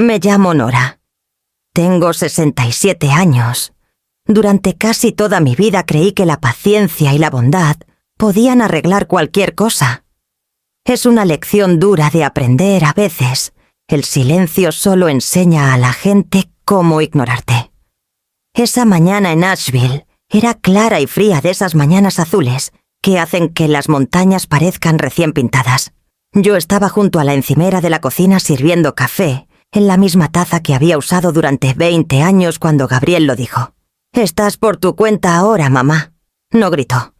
Me llamo Nora. Tengo 67 años. Durante casi toda mi vida creí que la paciencia y la bondad podían arreglar cualquier cosa. Es una lección dura de aprender a veces. El silencio solo enseña a la gente cómo ignorarte. Esa mañana en Asheville era clara y fría, de esas mañanas azules que hacen que las montañas parezcan recién pintadas. Yo estaba junto a la encimera de la cocina sirviendo café, en la misma taza que había usado durante 20 años cuando Gabriel lo dijo. «Estás por tu cuenta ahora, mamá», no gritó.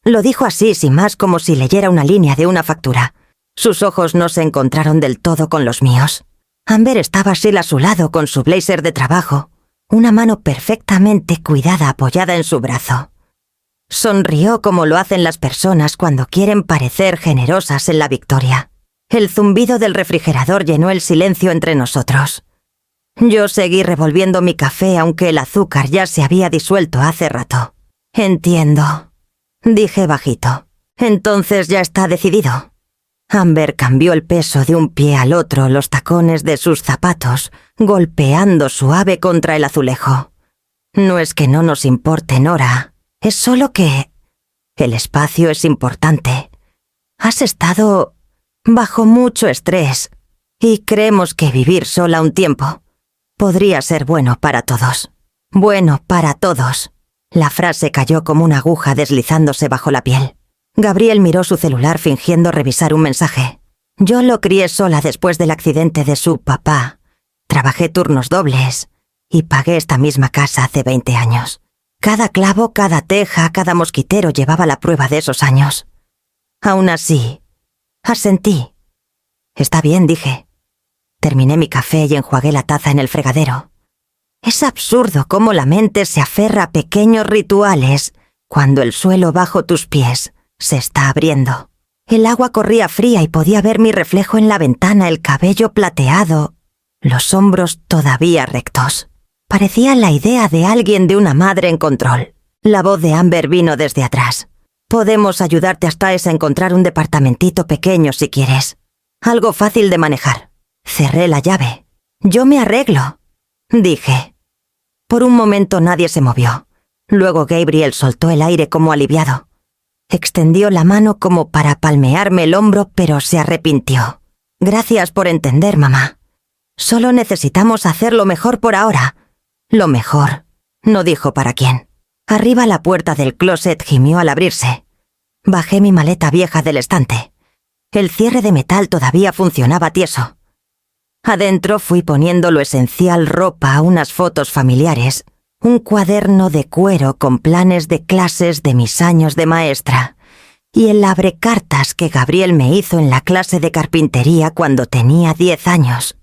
Lo dijo así, sin más, como si leyera una línea de una factura. Sus ojos no se encontraron del todo con los míos. Amber estaba así a su lado con su blazer de trabajo, una mano perfectamente cuidada apoyada en su brazo. Sonrió como lo hacen las personas cuando quieren parecer generosas en la victoria. El zumbido del refrigerador llenó el silencio entre nosotros. Yo seguí revolviendo mi café aunque el azúcar ya se había disuelto hace rato. «Entiendo», dije bajito. «Entonces ya está decidido». Amber cambió el peso de un pie al otro, los tacones de sus zapatos, golpeando suave contra el azulejo. «No es que no nos importe, Nora. Es solo que... el espacio es importante. Has estado bajo mucho estrés y creemos que vivir sola un tiempo podría ser bueno para todos. Bueno para todos». La frase cayó como una aguja deslizándose bajo la piel. Gabriel miró su celular fingiendo revisar un mensaje. Yo lo crié sola después del accidente de su papá. Trabajé turnos dobles y pagué esta misma casa hace 20 años. Cada clavo, cada teja, cada mosquitero llevaba la prueba de esos años. Aún así, asentí. «Está bien», dije. Terminé mi café y enjuagué la taza en el fregadero. Es absurdo cómo la mente se aferra a pequeños rituales cuando el suelo bajo tus pies se está abriendo. El agua corría fría y podía ver mi reflejo en la ventana, el cabello plateado, los hombros todavía rectos. Parecía la idea de alguien, de una madre en control. La voz de Amber vino desde atrás. «Podemos ayudarte hasta a encontrar un departamentito pequeño si quieres. Algo fácil de manejar». Cerré la llave. «Yo me arreglo», dije. Por un momento nadie se movió. Luego Gabriel soltó el aire como aliviado. Extendió la mano como para palmearme el hombro, pero se arrepintió. «Gracias por entender, mamá. Solo necesitamos hacer lo mejor por ahora». «Lo mejor», no dijo para quién. Arriba la puerta del closet gimió al abrirse. Bajé mi maleta vieja del estante. El cierre de metal todavía funcionaba tieso. Adentro fui poniendo lo esencial: ropa, unas fotos familiares, un cuaderno de cuero con planes de clases de mis años de maestra y el abrecartas que Gabriel me hizo en la clase de carpintería cuando tenía 10 años.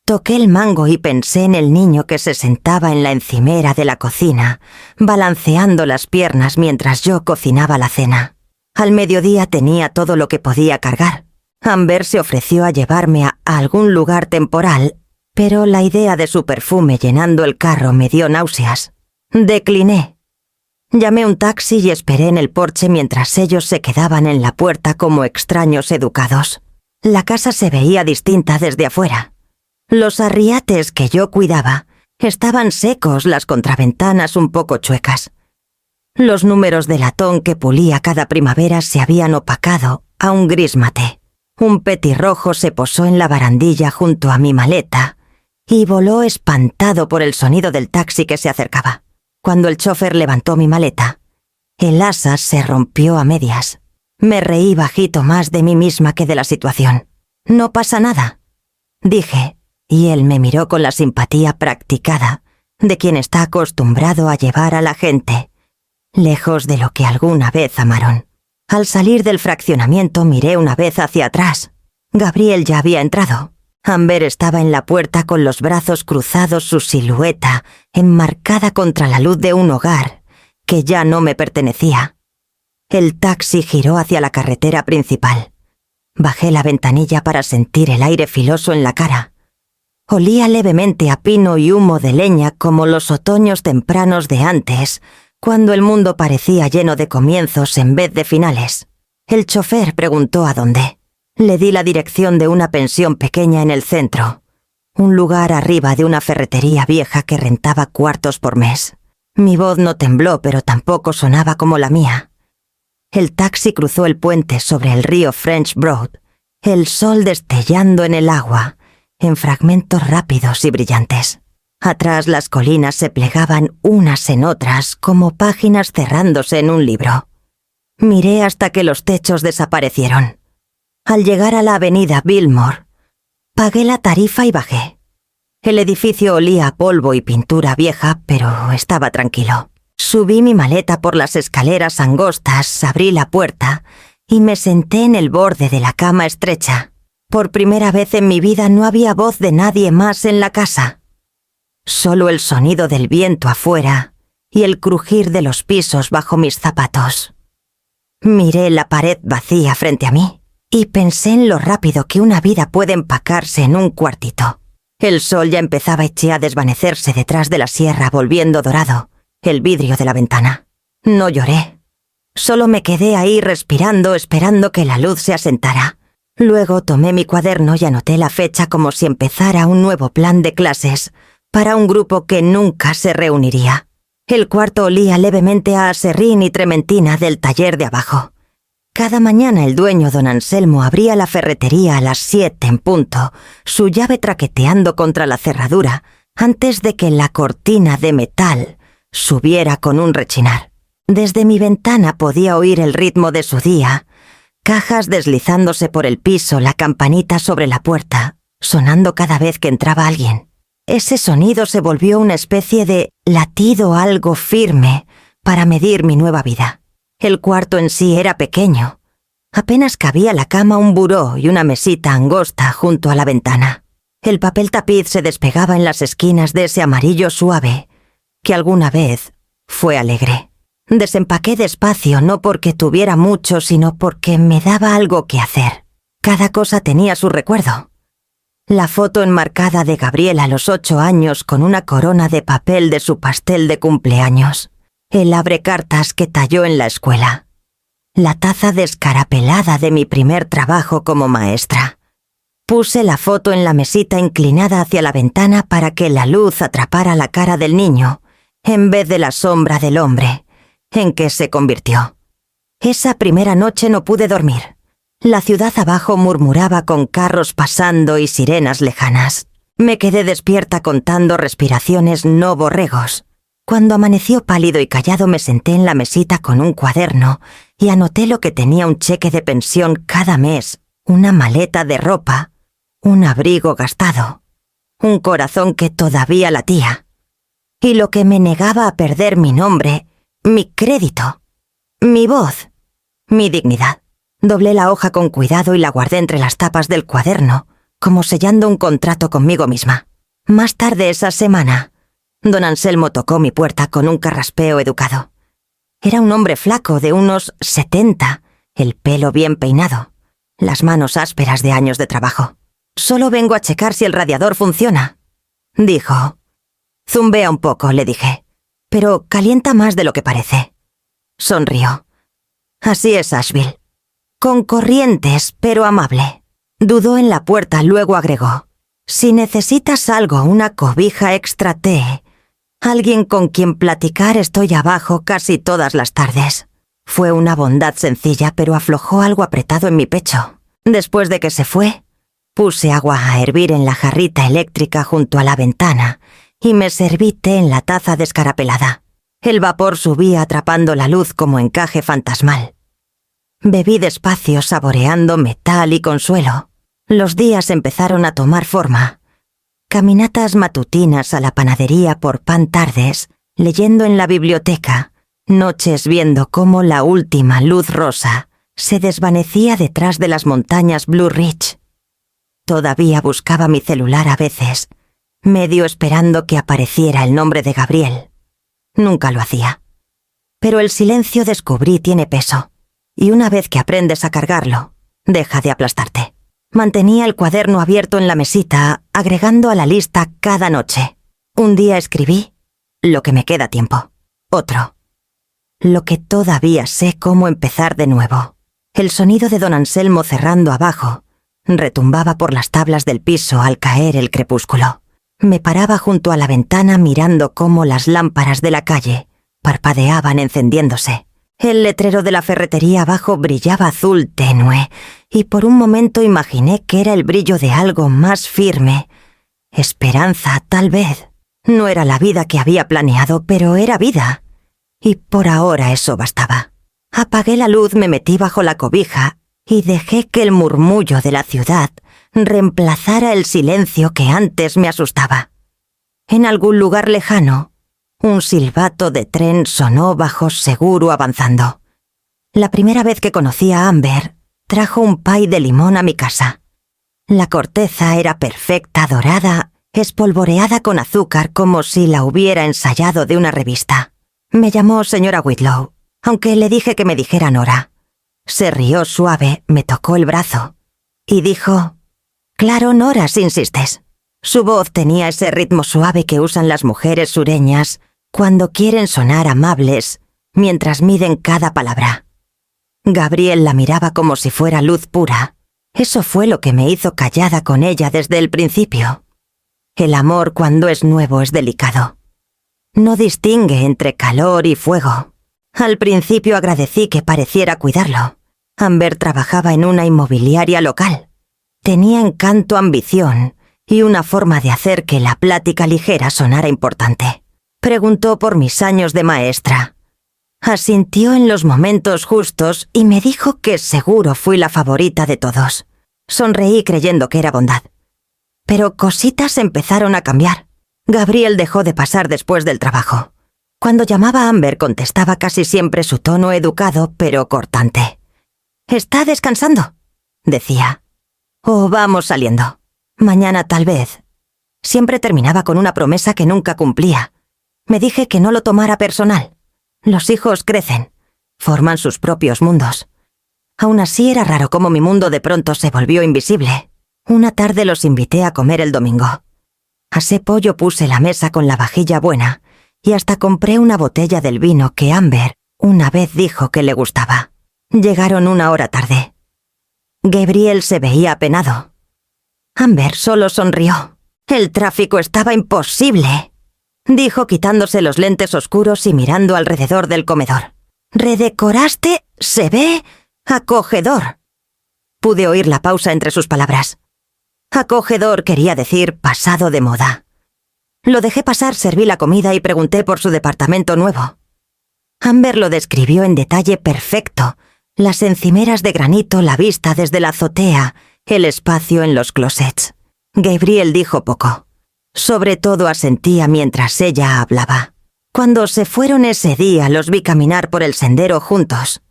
Toqué el mango y pensé en el niño que se sentaba en la encimera de la cocina, balanceando las piernas mientras yo cocinaba la cena. Al mediodía tenía todo lo que podía cargar. Amber se ofreció a llevarme a algún lugar temporal, pero la idea de su perfume llenando el carro me dio náuseas. Decliné. Llamé un taxi y esperé en el porche mientras ellos se quedaban en la puerta como extraños educados. La casa se veía distinta desde afuera. Los arriates que yo cuidaba estaban secos, las contraventanas un poco chuecas. Los números de latón que pulía cada primavera se habían opacado a un gris mate. Un petirrojo se posó en la barandilla junto a mi maleta y voló espantado por el sonido del taxi que se acercaba. Cuando el chofer levantó mi maleta, el asa se rompió a medias. Me reí bajito, más de mí misma que de la situación. «No pasa nada», dije, y él me miró con la simpatía practicada de quien está acostumbrado a llevar a la gente lejos de lo que alguna vez amaron. Al salir del fraccionamiento miré una vez hacia atrás. Gabriel ya había entrado. Amber estaba en la puerta con los brazos cruzados, su silueta enmarcada contra la luz de un hogar que ya no me pertenecía. El taxi giró hacia la carretera principal. Bajé la ventanilla para sentir el aire filoso en la cara. Olía levemente a pino y humo de leña como los otoños tempranos de antes, cuando el mundo parecía lleno de comienzos en vez de finales. El chofer preguntó a dónde. Le di la dirección de una pensión pequeña en el centro. un lugar arriba de una ferretería vieja que rentaba cuartos por mes. Mi voz no tembló, pero tampoco sonaba como la mía. El taxi cruzó el puente sobre el río French Broad, el sol destellando en el agua, en fragmentos rápidos y brillantes. Atrás las colinas se plegaban unas en otras como páginas cerrándose en un libro. Miré hasta que los techos desaparecieron. Al llegar a la avenida Billmore, pagué la tarifa y bajé. El edificio olía a polvo y pintura vieja, pero estaba tranquilo. Subí mi maleta por las escaleras angostas, abrí la puerta y me senté en el borde de la cama estrecha. Por primera vez en mi vida no había voz de nadie más en la casa. Solo el sonido del viento afuera y el crujir de los pisos bajo mis zapatos. Miré la pared vacía frente a mí y pensé en lo rápido que una vida puede empacarse en un cuartito. El sol ya empezaba a desvanecerse detrás de la sierra, volviendo dorado el vidrio de la ventana. No lloré. Solo me quedé ahí respirando, esperando que la luz se asentara. Luego tomé mi cuaderno y anoté la fecha como si empezara un nuevo plan de clases para un grupo que nunca se reuniría. El cuarto olía levemente a aserrín y trementina del taller de abajo. Cada mañana el dueño, don Anselmo, abría la ferretería a las 7 en punto, su llave traqueteando contra la cerradura, antes de que la cortina de metal subiera con un rechinar. Desde mi ventana podía oír el ritmo de su día, cajas deslizándose por el piso, la campanita sobre la puerta, sonando cada vez que entraba alguien. Ese sonido se volvió una especie de latido algo firme para medir mi nueva vida. El cuarto en sí era pequeño. Apenas cabía la cama, un buró y una mesita angosta junto a la ventana. El papel tapiz se despegaba en las esquinas de ese amarillo suave que alguna vez fue alegre. Desempaqué despacio, no porque tuviera mucho, sino porque me daba algo que hacer. Cada cosa tenía su recuerdo. La foto enmarcada de Gabriela a los 8 años con una corona de papel de su pastel de cumpleaños. El abrecartas que talló en la escuela. La taza descarapelada de mi primer trabajo como maestra. Puse la foto en la mesita inclinada hacia la ventana para que la luz atrapara la cara del niño, en vez de la sombra del hombre, en que se convirtió. Esa primera noche no pude dormir. La ciudad abajo murmuraba con carros pasando y sirenas lejanas. Me quedé despierta contando respiraciones no borregos. Cuando amaneció pálido y callado me senté en la mesita con un cuaderno y anoté lo que tenía: un cheque de pensión cada mes, una maleta de ropa, un abrigo gastado, un corazón que todavía latía, y lo que me negaba a perder: mi nombre, mi crédito, mi voz, mi dignidad. Doblé la hoja con cuidado y la guardé entre las tapas del cuaderno, como sellando un contrato conmigo misma. Más tarde esa semana, don Anselmo tocó mi puerta con un carraspeo educado. Era un hombre flaco de unos 70, el pelo bien peinado, las manos ásperas de años de trabajo. «Solo vengo a checar si el radiador funciona», dijo. «Zumbea un poco», le dije, «pero calienta más de lo que parece». Sonrió. «Así es Asheville. Con corrientes, pero amable». Dudó en la puerta, luego agregó: «Si necesitas algo, una cobija extra té, alguien con quien platicar, estoy abajo casi todas las tardes». Fue una bondad sencilla, pero aflojó algo apretado en mi pecho. Después de que se fue, puse agua a hervir en la jarrita eléctrica junto a la ventana y me serví té en la taza descarapelada. El vapor subía atrapando la luz como encaje fantasmal. Bebí despacio, saboreando metal y consuelo. Los días empezaron a tomar forma. Caminatas matutinas a la panadería por pan tardes, leyendo en la biblioteca, noches viendo cómo la última luz rosa se desvanecía detrás de las montañas Blue Ridge. Todavía buscaba mi celular a veces, medio esperando que apareciera el nombre de Gabriel. Nunca lo hacía. Pero el silencio, descubrí, tiene peso. Y una vez que aprendes a cargarlo, deja de aplastarte. Mantenía el cuaderno abierto en la mesita, agregando a la lista cada noche. Un día escribí: lo que me queda tiempo. Otro: lo que todavía sé cómo empezar de nuevo. El sonido de don Anselmo cerrando abajo, Retumbaba por las tablas del piso al caer el crepúsculo. Me paraba junto a la ventana mirando cómo las lámparas de la calle parpadeaban encendiéndose. El letrero de la ferretería abajo brillaba azul tenue, y por un momento imaginé que era el brillo de algo más firme. Esperanza, tal vez. No era la vida que había planeado, pero era vida. Y por ahora eso bastaba. Apagué la luz, me metí bajo la cobija y dejé que el murmullo de la ciudad reemplazara el silencio que antes me asustaba. En algún lugar lejano, un silbato de tren sonó bajo seguro avanzando. La primera vez que conocí a Amber, trajo un pay de limón a mi casa. La corteza era perfecta, dorada, espolvoreada con azúcar como si la hubiera ensayado de una revista. Me llamó señora Whitlow, aunque le dije que me dijera Nora. Se rió suave, me tocó el brazo y dijo: «Claro, Nora, si insistes». Su voz tenía ese ritmo suave que usan las mujeres sureñas cuando quieren sonar amables mientras miden cada palabra. Gabriel la miraba como si fuera luz pura. Eso fue lo que me hizo callada con ella desde el principio. El amor cuando es nuevo es delicado. No distingue entre calor y fuego. Al principio agradecí que pareciera cuidarlo. Amber trabajaba en una inmobiliaria local. Tenía encanto, ambición y una forma de hacer que la plática ligera sonara importante. Preguntó por mis años de maestra. Asintió en los momentos justos y me dijo que seguro fui la favorita de todos. Sonreí creyendo que era bondad. Pero cositas empezaron a cambiar. Gabriel dejó de pasar después del trabajo. Cuando llamaba a Amber contestaba casi siempre su tono educado pero cortante. «¿Está descansando?», decía. «O vamos saliendo. Mañana tal vez». Siempre terminaba con una promesa que nunca cumplía. Me dije que no lo tomara personal. Los hijos crecen, forman sus propios mundos. Aún así era raro cómo mi mundo de pronto se volvió invisible. Una tarde los invité a comer el domingo. Asé pollo, puse la mesa con la vajilla buena y hasta compré una botella del vino que Amber una vez dijo que le gustaba. Llegaron 1 hora tarde. Gabriel se veía apenado. Amber solo sonrió. «El tráfico estaba imposible», dijo quitándose los lentes oscuros y mirando alrededor del comedor. «Redecoraste, se ve acogedor». Pude oír la pausa entre sus palabras. Acogedor quería decir pasado de moda. Lo dejé pasar, serví la comida y pregunté por su departamento nuevo. Amber lo describió en detalle perfecto. Las encimeras de granito, la vista desde la azotea, el espacio en los closets. Gabriel dijo poco. Sobre todo asentía mientras ella hablaba. Cuando se fueron ese día los vi caminar por el sendero juntos.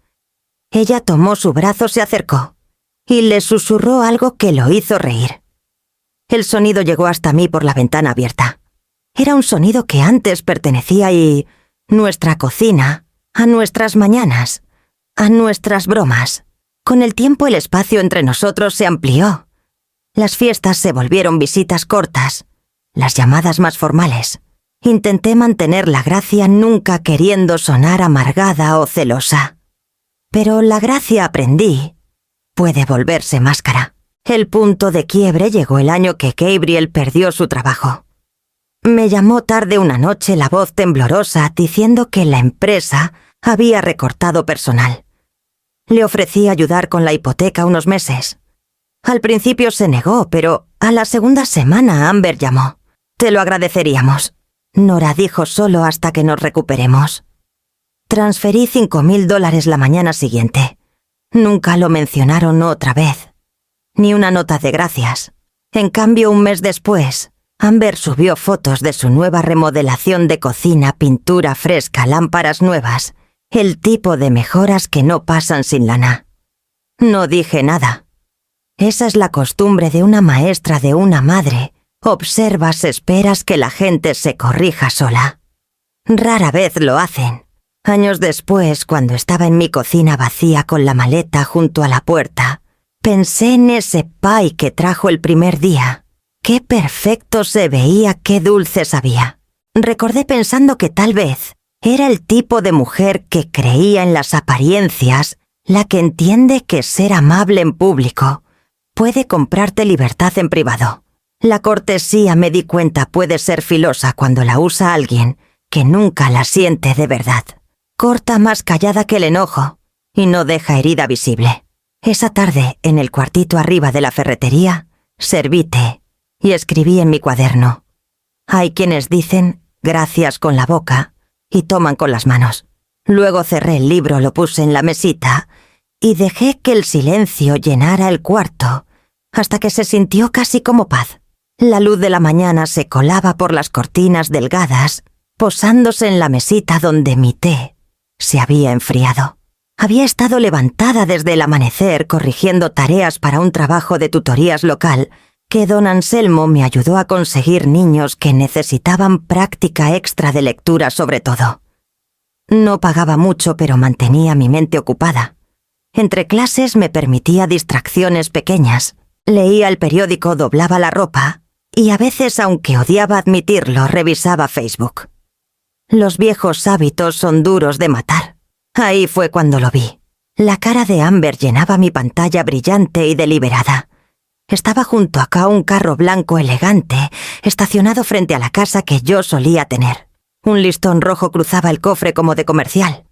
Ella tomó su brazo, se acercó y le susurró algo que lo hizo reír. El sonido llegó hasta mí por la ventana abierta. Era un sonido que antes pertenecía a nuestra cocina, a nuestras mañanas, a nuestras bromas. Con el tiempo el espacio entre nosotros se amplió. Las fiestas se volvieron visitas cortas, las llamadas más formales. Intenté mantener la gracia nunca queriendo sonar amargada o celosa. Pero la gracia, aprendí, puede volverse máscara. El punto de quiebre llegó el año que Gabriel perdió su trabajo. Me llamó tarde una noche la voz temblorosa diciendo que la empresa había recortado personal. Le ofrecí ayudar con la hipoteca unos meses. Al principio se negó, pero a la segunda semana Amber llamó. «Te lo agradeceríamos». Nora dijo solo hasta que nos recuperemos. Transferí $5,000 la mañana siguiente. Nunca lo mencionaron otra vez. Ni una nota de gracias. En cambio, un mes después, Amber subió fotos de su nueva remodelación de cocina, pintura fresca, lámparas nuevas, el tipo de mejoras que no pasan sin lana. No dije nada. Esa es la costumbre de una maestra, de una madre. Observas, esperas que la gente se corrija sola. Rara vez lo hacen. Años después, cuando estaba en mi cocina vacía con la maleta junto a la puerta, pensé en ese pie que trajo el primer día. Qué perfecto se veía, qué dulce sabía. Recordé pensando que tal vez era el tipo de mujer que creía en las apariencias, la que entiende que ser amable en público Puede comprarte libertad en privado. La cortesía, me di cuenta, puede ser filosa cuando la usa alguien que nunca la siente de verdad. Corta más callada que el enojo y no deja herida visible. Esa tarde, en el cuartito arriba de la ferretería, serví té y escribí en mi cuaderno: hay quienes dicen gracias con la boca y toman con las manos. Luego cerré el libro, lo puse en la mesita y dejé que el silencio llenara el cuarto hasta que se sintió casi como paz. La luz de la mañana se colaba por las cortinas delgadas, posándose en la mesita donde mi té se había enfriado. Había estado levantada desde el amanecer corrigiendo tareas para un trabajo de tutorías local que don Anselmo me ayudó a conseguir niños que necesitaban práctica extra de lectura sobre todo. No pagaba mucho, pero mantenía mi mente ocupada. Entre clases me permitía distracciones pequeñas. Leía el periódico, doblaba la ropa y a veces, aunque odiaba admitirlo, revisaba Facebook. Los viejos hábitos son duros de matar. Ahí fue cuando lo vi. La cara de Amber llenaba mi pantalla brillante y deliberada. Estaba junto a un carro blanco elegante, estacionado frente a la casa que yo solía tener. Un listón rojo cruzaba el cofre como de comercial.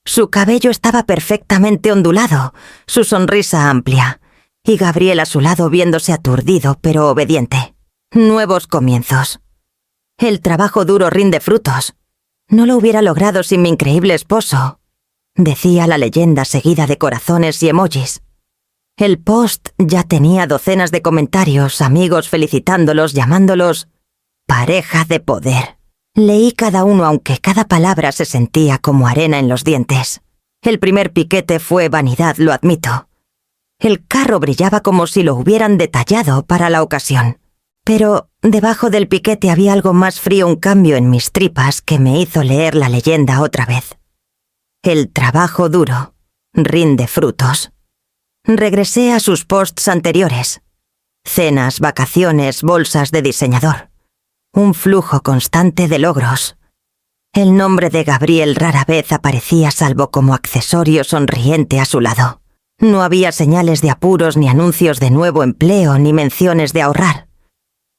Su cabello estaba perfectamente ondulado, su sonrisa amplia, y Gabriel a su lado viéndose aturdido pero obediente. Nuevos comienzos. El trabajo duro rinde frutos. No lo hubiera logrado sin mi increíble esposo, decía la leyenda seguida de corazones y emojis. El post ya tenía docenas de comentarios, amigos felicitándolos, llamándolos pareja de poder. Leí cada uno, aunque cada palabra se sentía como arena en los dientes. El primer piquete fue vanidad, lo admito. El carro brillaba como si lo hubieran detallado para la ocasión. Pero debajo del piquete había algo más frío, un cambio en mis tripas que me hizo leer la leyenda otra vez. El trabajo duro rinde frutos. Regresé a sus posts anteriores. Cenas, vacaciones, bolsas de diseñador. Un flujo constante de logros. El nombre de Gabriel rara vez aparecía salvo como accesorio sonriente a su lado. No había señales de apuros, ni anuncios de nuevo empleo, ni menciones de ahorrar.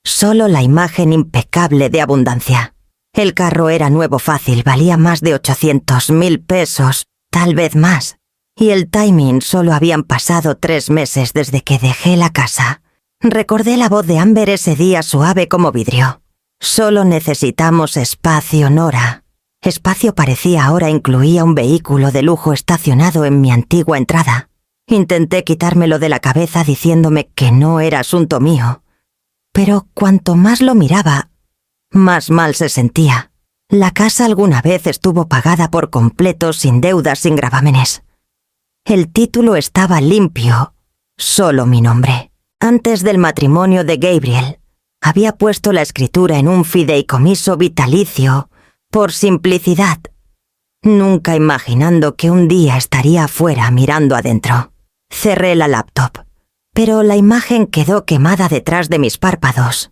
Solo la imagen impecable de abundancia. El carro era nuevo fácil, valía más de 800.000 pesos, tal vez más. Y el timing, solo habían pasado 3 meses desde que dejé la casa. Recordé la voz de Amber ese día suave como vidrio. Solo necesitamos espacio, Nora. Espacio parecía ahora incluía un vehículo de lujo estacionado en mi antigua entrada. Intenté quitármelo de la cabeza diciéndome que no era asunto mío. Pero cuanto más lo miraba, más mal se sentía. La casa alguna vez estuvo pagada por completo, sin deudas, sin gravámenes. El título estaba limpio, solo mi nombre. Antes del matrimonio de Gabriel, había puesto la escritura en un fideicomiso vitalicio, por simplicidad, nunca imaginando que un día estaría afuera mirando adentro. Cerré la laptop, pero la imagen quedó quemada detrás de mis párpados.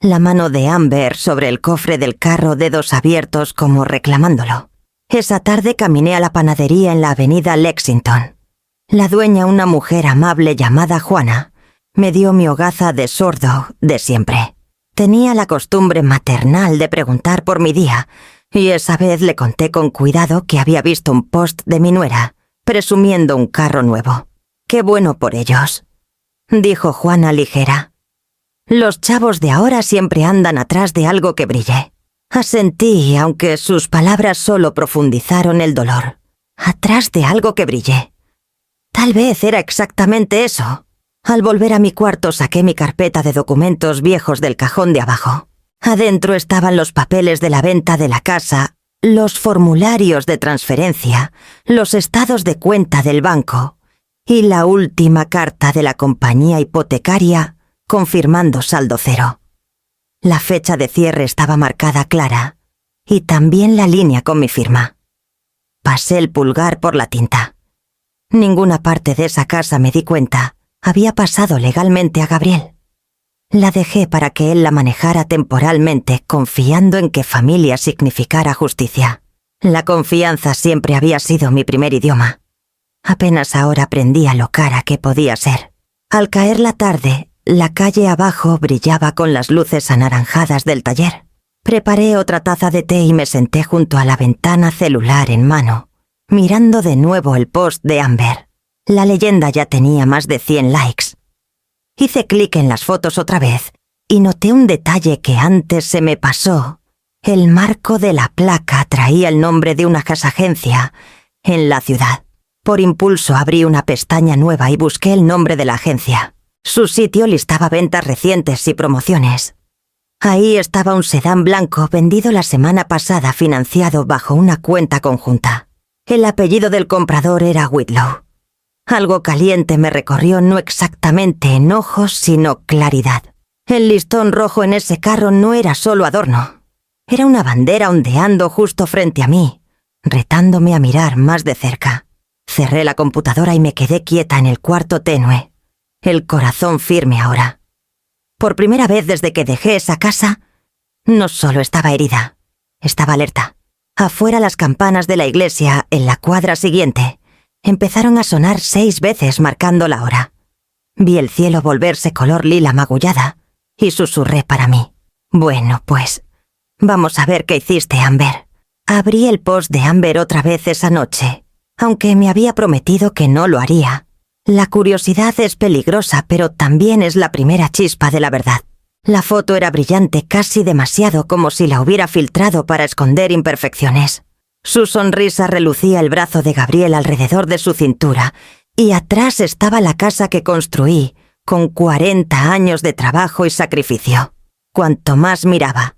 La mano de Amber sobre el cofre del carro, dedos abiertos como reclamándolo. Esa tarde caminé a la panadería en la avenida Lexington. La dueña, una mujer amable llamada Juana, me dio mi hogaza de sordo de siempre. Tenía la costumbre maternal de preguntar por mi día, y esa vez le conté con cuidado que había visto un post de mi nuera, presumiendo un carro nuevo. «Qué bueno por ellos», dijo Juana ligera. «Los chavos de ahora siempre andan atrás de algo que brille». Asentí, aunque sus palabras solo profundizaron el dolor. Atrás de algo que brille. Tal vez era exactamente eso. Al volver a mi cuarto saqué mi carpeta de documentos viejos del cajón de abajo. Adentro estaban los papeles de la venta de la casa, los formularios de transferencia, los estados de cuenta del banco y la última carta de la compañía hipotecaria confirmando saldo cero. La fecha de cierre estaba marcada clara y también la línea con mi firma. Pasé el pulgar por la tinta. Ninguna parte de esa casa, me di cuenta, había pasado legalmente a Gabriel. La dejé para que él la manejara temporalmente, confiando en que familia significara justicia. La confianza siempre había sido mi primer idioma. Apenas ahora aprendía lo cara que podía ser. Al caer la tarde, la calle abajo brillaba con las luces anaranjadas del taller. Preparé otra taza de té y me senté junto a la ventana, celular en mano, mirando de nuevo el post de Amber. La leyenda ya tenía más de 100 likes. Hice clic en las fotos otra vez y noté un detalle que antes se me pasó. El marco de la placa traía el nombre de una casa-agencia en la ciudad. Por impulso abrí una pestaña nueva y busqué el nombre de la agencia. Su sitio listaba ventas recientes y promociones. Ahí estaba un sedán blanco vendido la semana pasada, financiado bajo una cuenta conjunta. El apellido del comprador era Whitlow. Algo caliente me recorrió, no exactamente enojo, sino claridad. El listón rojo en ese carro no era solo adorno. Era una bandera ondeando justo frente a mí, retándome a mirar más de cerca. Cerré la computadora y me quedé quieta en el cuarto tenue, el corazón firme ahora. Por primera vez desde que dejé esa casa, no solo estaba herida, estaba alerta. Afuera las campanas de la iglesia, en la cuadra siguiente, empezaron a sonar 6 veces marcando la hora. Vi el cielo volverse color lila magullada y susurré para mí. Bueno, pues, vamos a ver qué hiciste, Amber. Abrí el post de Amber otra vez esa noche, aunque me había prometido que no lo haría. La curiosidad es peligrosa, pero también es la primera chispa de la verdad. La foto era brillante, casi demasiado, como si la hubiera filtrado para esconder imperfecciones. Su sonrisa relucía el brazo de Gabriel alrededor de su cintura, y atrás estaba la casa que construí, con 40 años de trabajo y sacrificio. Cuanto más miraba,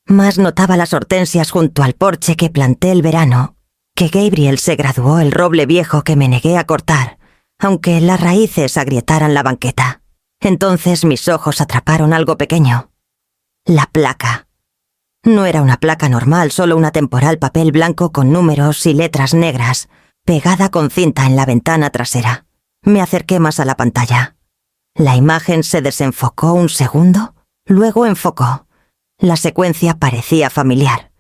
más notaba las hortensias junto al porche que planté el verano, que Gabriel se graduó, el roble viejo que me negué a cortar, aunque las raíces agrietaran la banqueta. Entonces mis ojos atraparon algo pequeño. La placa. No era una placa normal, solo una temporal papel blanco con números y letras negras, pegada con cinta en la ventana trasera. Me acerqué más a la pantalla. La imagen se desenfocó un segundo, luego enfocó. La secuencia parecía familiar.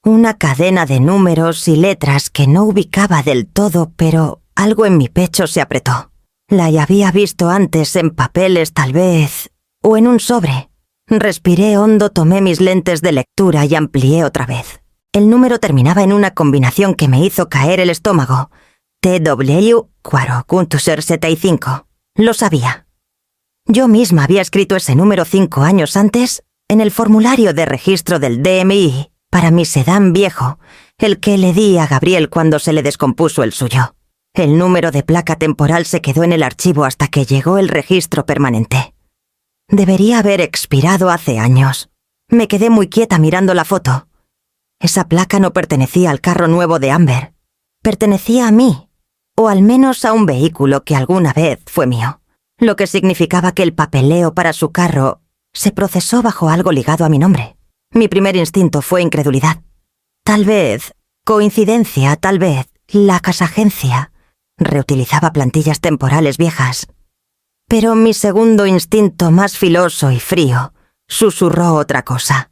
Una cadena de números y letras que no ubicaba del todo, pero algo en mi pecho se apretó. La había visto antes en papeles, tal vez, o en un sobre. Respiré hondo, tomé mis lentes de lectura y amplié otra vez. El número terminaba en una combinación que me hizo caer el estómago. TW475. Lo sabía. Yo misma había escrito ese número 5 años antes en el formulario de registro del DMI para mi sedán viejo, el que le di a Gabriel cuando se le descompuso el suyo. El número de placa temporal se quedó en el archivo hasta que llegó el registro permanente. Debería haber expirado hace años. Me quedé muy quieta mirando la foto. Esa placa no pertenecía al carro nuevo de Amber. Pertenecía a mí, o al menos a un vehículo que alguna vez fue mío. Lo que significaba que el papeleo para su carro se procesó bajo algo ligado a mi nombre. Mi primer instinto fue incredulidad. Tal vez, coincidencia, tal vez, la casa-agencia reutilizaba plantillas temporales viejas. Pero mi segundo instinto, más filoso y frío, susurró otra cosa.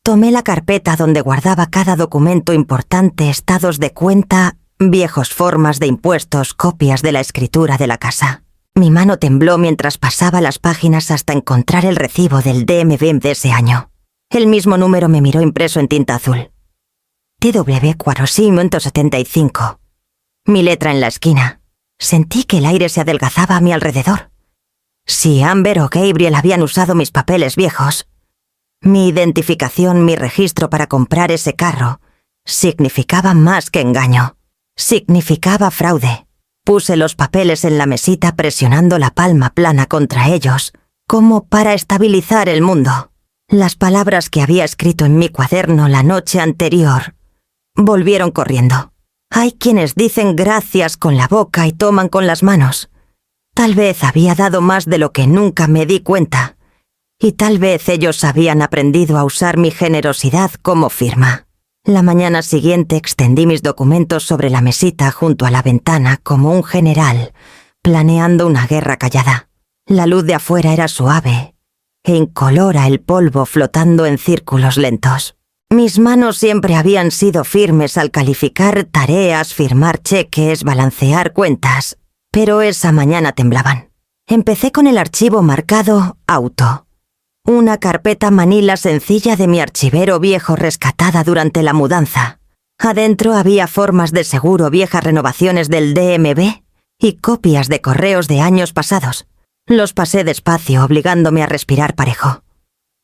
Tomé la carpeta donde guardaba cada documento importante, estados de cuenta, viejos formas de impuestos, copias de la escritura de la casa. Mi mano tembló mientras pasaba las páginas hasta encontrar el recibo del DMV de ese año. El mismo número me miró impreso en tinta azul. TW475. Mi letra en la esquina. Sentí que el aire se adelgazaba a mi alrededor. Si Amber o Gabriel habían usado mis papeles viejos, mi identificación, mi registro para comprar ese carro, significaba más que engaño. Significaba fraude. Puse los papeles en la mesita presionando la palma plana contra ellos, como para estabilizar el mundo. Las palabras que había escrito en mi cuaderno la noche anterior volvieron corriendo. Hay quienes dicen gracias con la boca y toman con las manos. Tal vez había dado más de lo que nunca me di cuenta, y tal vez ellos habían aprendido a usar mi generosidad como firma. La mañana siguiente extendí mis documentos sobre la mesita junto a la ventana como un general, planeando una guerra callada. La luz de afuera era suave e incolora, el polvo flotando en círculos lentos. Mis manos siempre habían sido firmes al calificar tareas, firmar cheques, balancear cuentas, pero esa mañana temblaban. Empecé con el archivo marcado Auto, una carpeta manila sencilla de mi archivero viejo rescatada durante la mudanza. Adentro había formas de seguro, viejas renovaciones del DMV y copias de correos de años pasados. Los pasé despacio, obligándome a respirar parejo.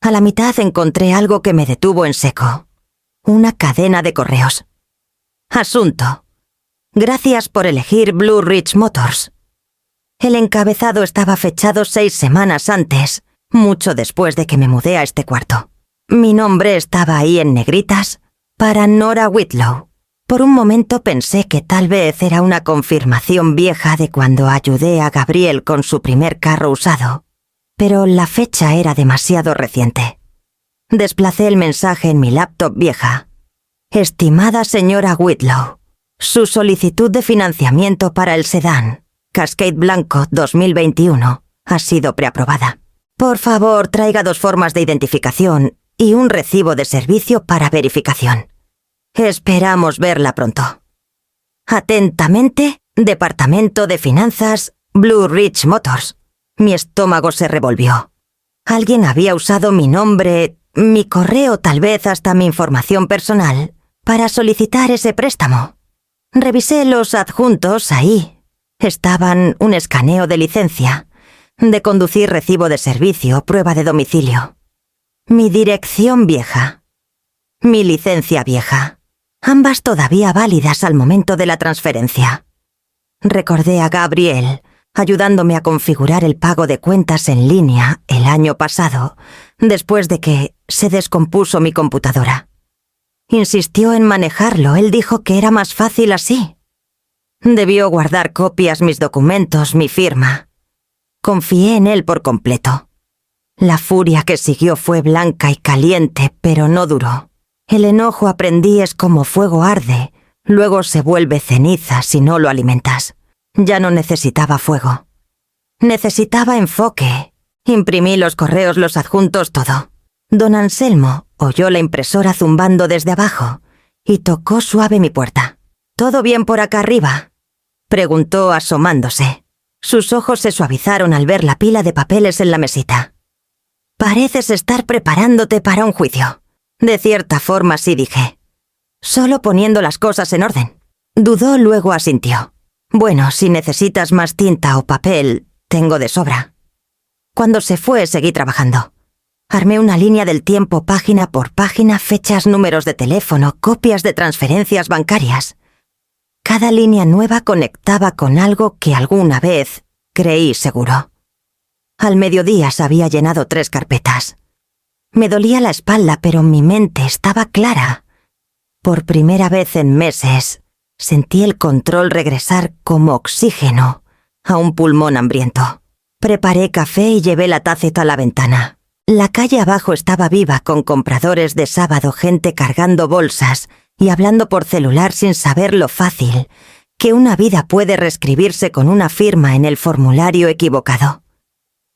A la mitad encontré algo que me detuvo en seco. Una cadena de correos. Asunto: gracias por elegir Blue Ridge Motors. El encabezado estaba fechado 6 semanas antes, mucho después de que me mudé a este cuarto. Mi nombre estaba ahí en negritas, para Nora Whitlow. Por un momento pensé que tal vez era una confirmación vieja de cuando ayudé a Gabriel con su primer carro usado, pero la fecha era demasiado reciente. Desplacé el mensaje en mi laptop vieja. Estimada señora Whitlow, su solicitud de financiamiento para el sedán Cascade blanco 2021 ha sido preaprobada. Por favor, traiga 2 formas de identificación y un recibo de servicio para verificación. Esperamos verla pronto. Atentamente, Departamento de Finanzas, Blue Ridge Motors. Mi estómago se revolvió. Alguien había usado mi nombre, mi correo, tal vez hasta mi información personal, para solicitar ese préstamo. Revisé los adjuntos ahí. Estaban un escaneo de licencia, de conducir, recibo de servicio, prueba de domicilio. Mi dirección vieja. Mi licencia vieja. Ambas todavía válidas al momento de la transferencia. Recordé a Gabriel, ayudándome a configurar el pago de cuentas en línea el año pasado, después de que se descompuso mi computadora. Insistió en manejarlo, él dijo que era más fácil así. Debió guardar copias, mis documentos, mi firma. Confié en él por completo. La furia que siguió fue blanca y caliente, pero no duró. El enojo, aprendí, es como fuego arde, luego se vuelve ceniza si no lo alimentas. Ya no necesitaba fuego. Necesitaba enfoque. Imprimí los correos, los adjuntos, todo. Don Anselmo oyó la impresora zumbando desde abajo y tocó suave mi puerta. ¿Todo bien por acá arriba?, preguntó asomándose. Sus ojos se suavizaron al ver la pila de papeles en la mesita. Pareces estar preparándote para un juicio. De cierta forma, sí, dije. Solo poniendo las cosas en orden. Dudó, luego asintió. Bueno, si necesitas más tinta o papel, tengo de sobra. Cuando se fue, seguí trabajando. Armé una línea del tiempo página por página, fechas, números de teléfono, copias de transferencias bancarias. Cada línea nueva conectaba con algo que alguna vez creí seguro. Al mediodía se había llenado 3 carpetas. Me dolía la espalda, pero mi mente estaba clara. Por primera vez en meses, sentí el control regresar como oxígeno a un pulmón hambriento. Preparé café y llevé la tacita a la ventana. La calle abajo estaba viva, con compradores de sábado, gente cargando bolsas y hablando por celular sin saber lo fácil que una vida puede reescribirse con una firma en el formulario equivocado.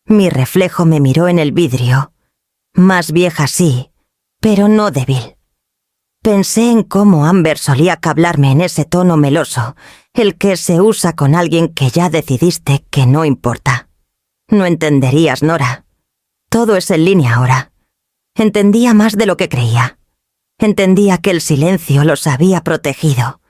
Mi reflejo me miró en el vidrio. Más vieja sí, pero no débil. Pensé en cómo Amber solía hablarme en ese tono meloso, el que se usa con alguien que ya decidiste que no importa. No entenderías, Nora. Todo es en línea ahora. Entendía más de lo que creía. Entendía que el silencio los había protegido,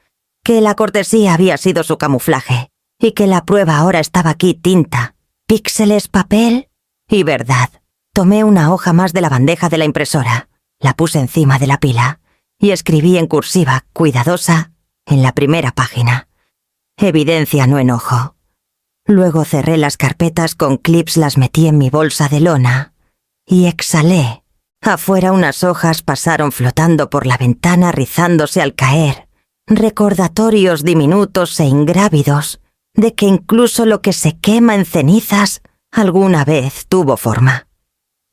que la cortesía había sido su camuflaje, y que la prueba ahora estaba aquí: tinta, píxeles, papel y verdad. Tomé una hoja más de la bandeja de la impresora, la puse encima de la pila y escribí en cursiva, cuidadosa, en la primera página: evidencia, no enojo. Luego cerré las carpetas con clips, las metí en mi bolsa de lona y exhalé. Afuera unas hojas pasaron flotando por la ventana, rizándose al caer, recordatorios diminutos e ingrávidos de que incluso lo que se quema en cenizas alguna vez tuvo forma.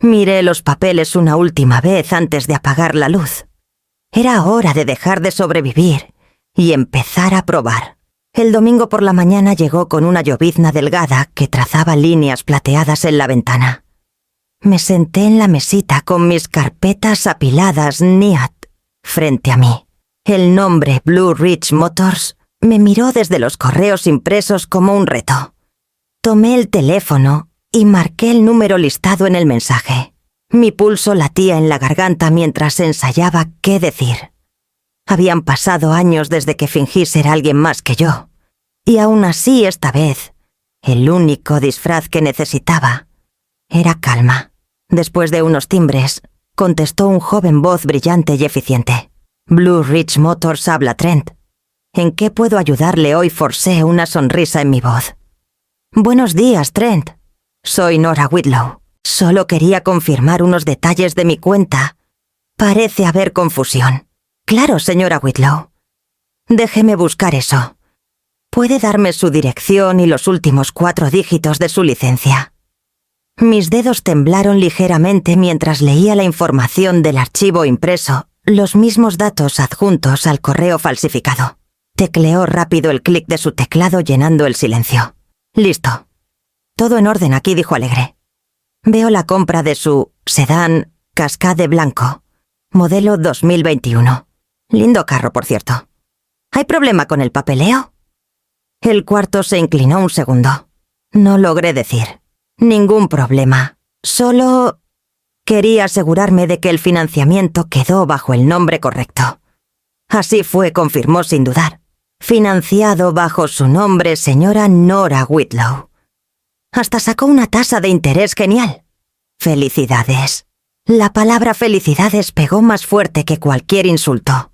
Miré los papeles una última vez antes de apagar la luz. Era hora de dejar de sobrevivir y empezar a probar. El domingo por la mañana llegó con una llovizna delgada que trazaba líneas plateadas en la ventana. Me senté en la mesita con mis carpetas apiladas NIAT frente a mí. El nombre Blue Ridge Motors me miró desde los correos impresos como un reto. Tomé el teléfono y marqué el número listado en el mensaje. Mi pulso latía en la garganta mientras ensayaba qué decir. Habían pasado años desde que fingí ser alguien más que yo. Y aún así, esta vez, el único disfraz que necesitaba era calma. Después de unos timbres, contestó un joven voz brillante y eficiente. Blue Ridge Motors habla Trent. ¿En qué puedo ayudarle hoy? Forcé una sonrisa en mi voz. Buenos días, Trent. Soy Nora Whitlow. Solo quería confirmar unos detalles de mi cuenta. Parece haber confusión. Claro, señora Whitlow. Déjeme buscar eso. ¿Puede darme su dirección y los últimos 4 dígitos de su licencia? Mis dedos temblaron ligeramente mientras leía la información del archivo impreso, los mismos datos adjuntos al correo falsificado. Tecleó rápido el clic de su teclado llenando el silencio. Listo. Todo en orden aquí, dijo alegre. Veo la compra de su sedán Cascade blanco, modelo 2021. Lindo carro, por cierto. ¿Hay problema con el papeleo? El cuarto se inclinó un segundo. No logré decir. Ningún problema. Solo quería asegurarme de que el financiamiento quedó bajo el nombre correcto. Así fue, confirmó sin dudar. Financiado bajo su nombre, señora Nora Whitlow. Hasta sacó una tasa de interés genial. Felicidades. La palabra felicidades pegó más fuerte que cualquier insulto.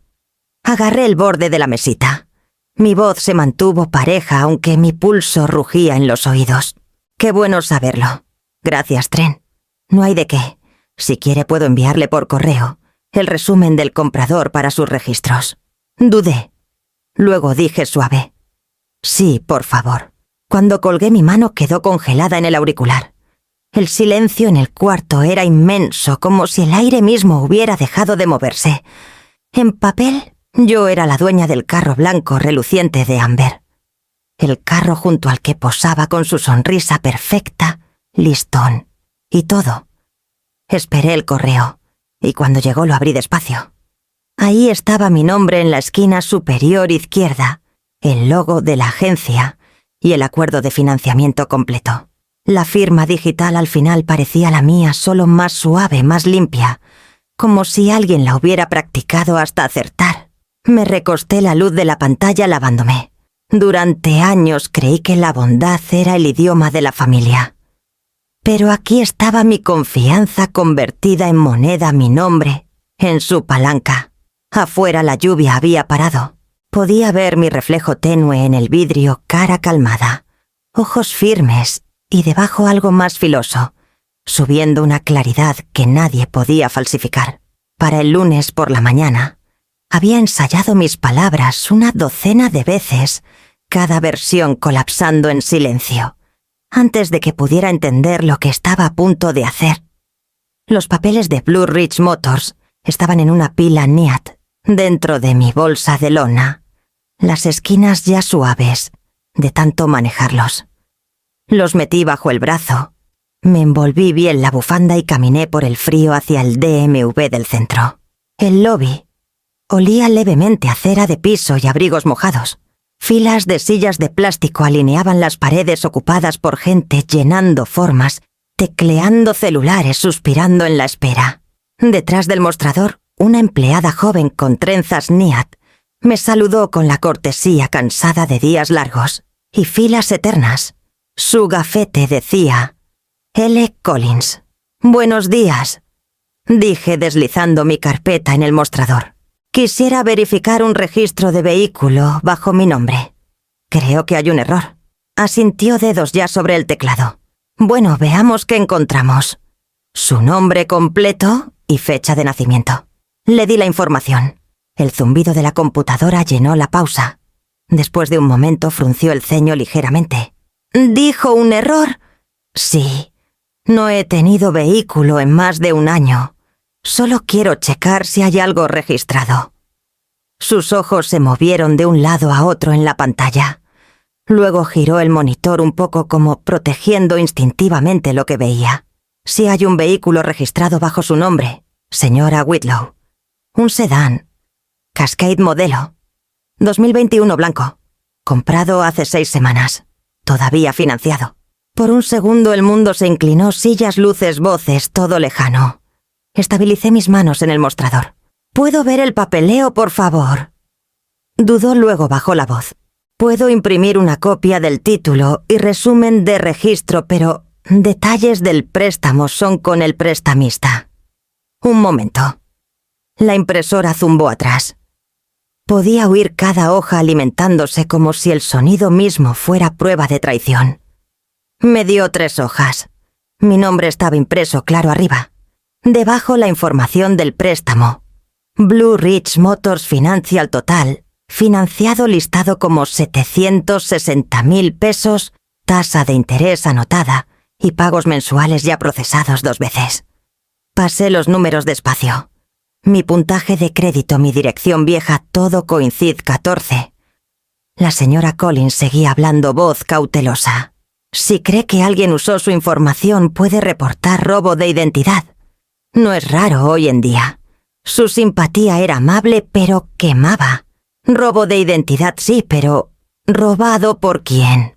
Agarré el borde de la mesita. Mi voz se mantuvo pareja aunque mi pulso rugía en los oídos. Qué bueno saberlo. Gracias, Trent. No hay de qué. Si quiere puedo enviarle por correo el resumen del comprador para sus registros. Dudé. Luego dije suave. Sí, por favor. Cuando colgué mi mano quedó congelada en el auricular. El silencio en el cuarto era inmenso, como si el aire mismo hubiera dejado de moverse. En papel, yo era la dueña del carro blanco reluciente de Amber. El carro junto al que posaba con su sonrisa perfecta, listón, y todo. Esperé el correo, y cuando llegó lo abrí despacio. Ahí estaba mi nombre en la esquina superior izquierda, el logo de la agencia y el acuerdo de financiamiento completo. La firma digital al final parecía la mía, solo más suave, más limpia, como si alguien la hubiera practicado hasta acertar. Me recosté la luz de la pantalla lavándome. Durante años creí que la bondad era el idioma de la familia. Pero aquí estaba mi confianza convertida en moneda, mi nombre, en su palanca. Afuera la lluvia había parado. Podía ver mi reflejo tenue en el vidrio, cara calmada, ojos firmes y debajo algo más filoso, subiendo una claridad que nadie podía falsificar. Para el lunes por la mañana, había ensayado mis palabras una docena de veces, cada versión colapsando en silencio, antes de que pudiera entender lo que estaba a punto de hacer. Los papeles de Blue Ridge Motors estaban en una pila neat, dentro de mi bolsa de lona, las esquinas ya suaves, de tanto manejarlos. Los metí bajo el brazo, me envolví bien la bufanda y caminé por el frío hacia el DMV del centro. El lobby olía levemente a cera de piso y abrigos mojados. Filas de sillas de plástico alineaban las paredes ocupadas por gente llenando formas, tecleando celulares, suspirando en la espera. Detrás del mostrador, una empleada joven con trenzas neat me saludó con la cortesía cansada de días largos y filas eternas. Su gafete decía L. Collins. Buenos días, dije deslizando mi carpeta en el mostrador. Quisiera verificar un registro de vehículo bajo mi nombre. Creo que hay un error. Asintió dedos ya sobre el teclado. Bueno, veamos qué encontramos. Su nombre completo y fecha de nacimiento. Le di la información. El zumbido de la computadora llenó la pausa. Después de un momento frunció el ceño ligeramente. ¿Dijo un error? Sí. No he tenido vehículo en más de un año. Solo quiero checar si hay algo registrado. Sus ojos se movieron de un lado a otro en la pantalla. Luego giró el monitor un poco como protegiendo instintivamente lo que veía. Sí hay un vehículo registrado bajo su nombre, señora Whitlow. Un sedán. Cascade modelo. 2021 blanco. Comprado hace 6 semanas. Todavía financiado. Por un segundo el mundo se inclinó, sillas, luces, voces, todo lejano. Estabilicé mis manos en el mostrador. «¿Puedo ver el papeleo, por favor?» Dudó, luego bajó la voz. «Puedo imprimir una copia del título y resumen de registro, pero detalles del préstamo son con el prestamista». Un momento. La impresora zumbó atrás. Podía oír cada hoja alimentándose como si el sonido mismo fuera prueba de traición. Me dio 3 hojas. Mi nombre estaba impreso claro arriba. Debajo la información del préstamo. Blue Ridge Motors Financial Total, financiado listado como 760.000 pesos, tasa de interés anotada y pagos mensuales ya procesados 2 veces. Pasé los números despacio. Mi puntaje de crédito, mi dirección vieja, todo coincide 14. La señora Collins seguía hablando, voz cautelosa. Si cree que alguien usó su información, puede reportar robo de identidad. No es raro hoy en día. Su simpatía era amable, pero quemaba. Robo de identidad sí, pero ¿robado por quién?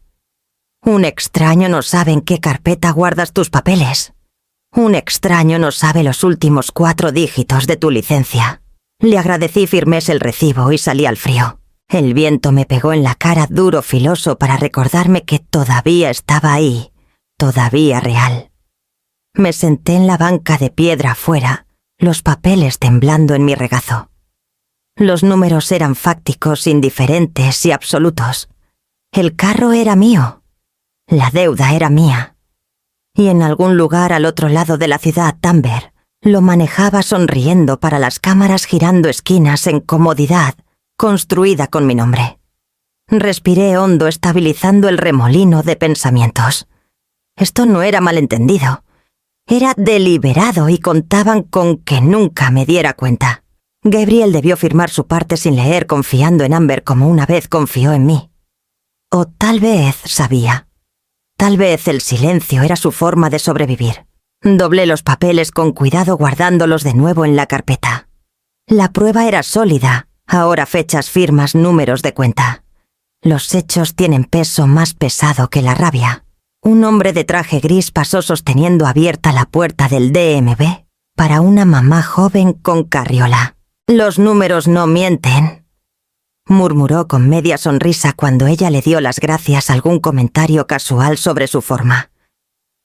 Un extraño no sabe en qué carpeta guardas tus papeles. Un extraño no sabe los últimos 4 dígitos de tu licencia. Le agradecí, firmé el recibo y salí al frío. El viento me pegó en la cara duro, filoso, para recordarme que todavía estaba ahí, todavía real. Me senté en la banca de piedra afuera, los papeles temblando en mi regazo. Los números eran fácticos, indiferentes y absolutos. El carro era mío. La deuda era mía. Y en algún lugar al otro lado de la ciudad, Amber lo manejaba sonriendo para las cámaras, girando esquinas en comodidad construida con mi nombre. Respiré hondo, estabilizando el remolino de pensamientos. Esto no era malentendido. Era deliberado y contaban con que nunca me diera cuenta. Gabriel debió firmar su parte sin leer, confiando en Amber como una vez confió en mí. O tal vez sabía. Tal vez el silencio era su forma de sobrevivir. Doblé los papeles con cuidado, guardándolos de nuevo en la carpeta. La prueba era sólida. Ahora fechas, firmas, números de cuenta. Los hechos tienen peso más pesado que la rabia. Un hombre de traje gris pasó sosteniendo abierta la puerta del DMV para una mamá joven con carriola. «Los números no mienten», murmuró con media sonrisa cuando ella le dio las gracias a algún comentario casual sobre su forma.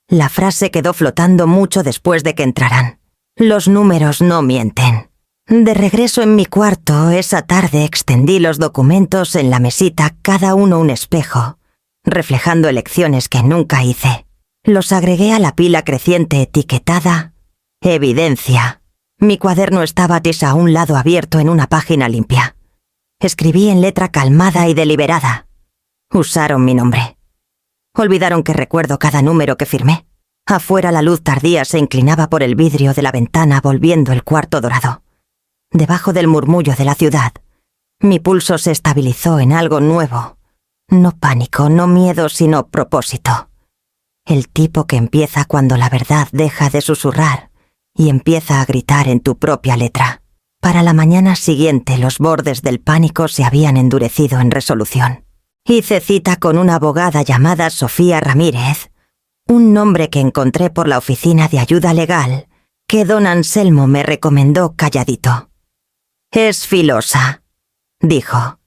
La frase quedó flotando mucho después de que entraran. «Los números no mienten». De regreso en mi cuarto, esa tarde extendí los documentos en la mesita, cada uno un espejo, reflejando elecciones que nunca hice. Los agregué a la pila creciente etiquetada «Evidencia». Mi cuaderno estaba a un lado abierto en una página limpia. Escribí en letra calmada y deliberada. Usaron mi nombre. Olvidaron que recuerdo cada número que firmé. Afuera la luz tardía se inclinaba por el vidrio de la ventana, volviendo el cuarto dorado. Debajo del murmullo de la ciudad, mi pulso se estabilizó en algo nuevo. No pánico, no miedo, sino propósito. El tipo que empieza cuando la verdad deja de susurrar y empieza a gritar en tu propia letra. Para la mañana siguiente los bordes del pánico se habían endurecido en resolución. Hice cita con una abogada llamada Sofía Ramírez, un nombre que encontré por la oficina de ayuda legal que don Anselmo me recomendó calladito. «Es filosa», dijo.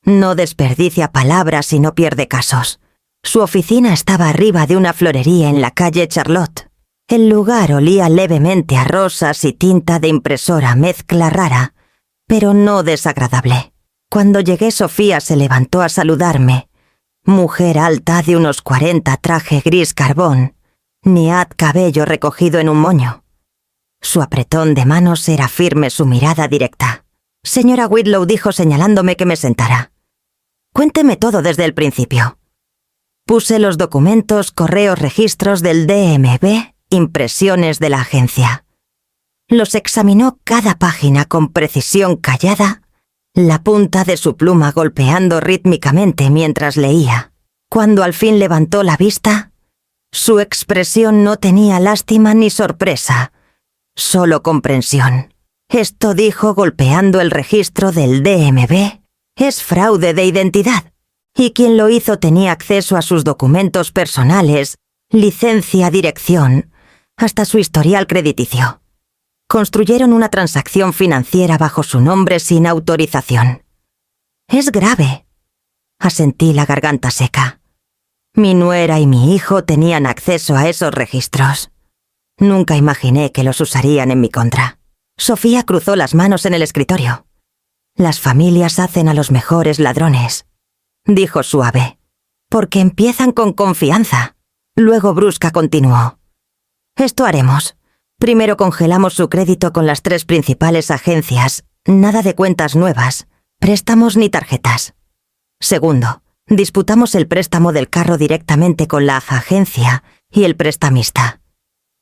«No desperdicia palabras y no pierde casos». Su oficina estaba arriba de una florería en la calle Charlotte. El lugar olía levemente a rosas y tinta de impresora, mezcla rara, pero no desagradable. Cuando llegué, Sofía se levantó a saludarme. Mujer alta de unos 40, traje gris carbón, niad cabello recogido en un moño. Su apretón de manos era firme, su mirada directa. «Señora Whitlow», dijo señalándome que me sentara. «Cuénteme todo desde el principio». Puse los documentos, correos, registros del DMV, impresiones de la agencia. Los examinó cada página con precisión callada, la punta de su pluma golpeando rítmicamente mientras leía. Cuando al fin levantó la vista, su expresión no tenía lástima ni sorpresa, solo comprensión. «Esto», dijo golpeando el registro del DMV, «es fraude de identidad». y quien lo hizo tenía acceso a sus documentos personales, licencia, dirección, hasta su historial crediticio. Construyeron una transacción financiera bajo su nombre sin autorización. Es grave. Asentí la garganta seca. Mi nuera y mi hijo tenían acceso a esos registros. Nunca imaginé que los usarían en mi contra. Sofía cruzó las manos en el escritorio. Las familias hacen a los mejores ladrones, dijo suave, porque empiezan con confianza. Luego brusca continuó. Esto haremos. Primero congelamos su crédito con las 3 principales agencias, nada de cuentas nuevas, préstamos ni tarjetas. Segundo, disputamos el préstamo del carro directamente con la agencia y el prestamista.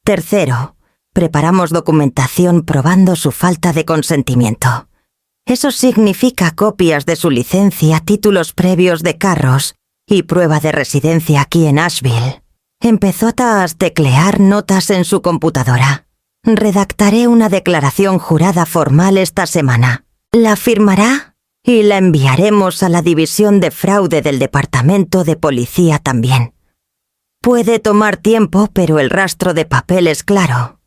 Tercero, preparamos documentación probando su falta de consentimiento. Eso significa copias de su licencia, títulos previos de carros y prueba de residencia aquí en Asheville. Empezó a teclear notas en su computadora. Redactaré una declaración jurada formal esta semana. La firmará y la enviaremos a la división de fraude del departamento de policía también. Puede tomar tiempo, pero el rastro de papel es claro.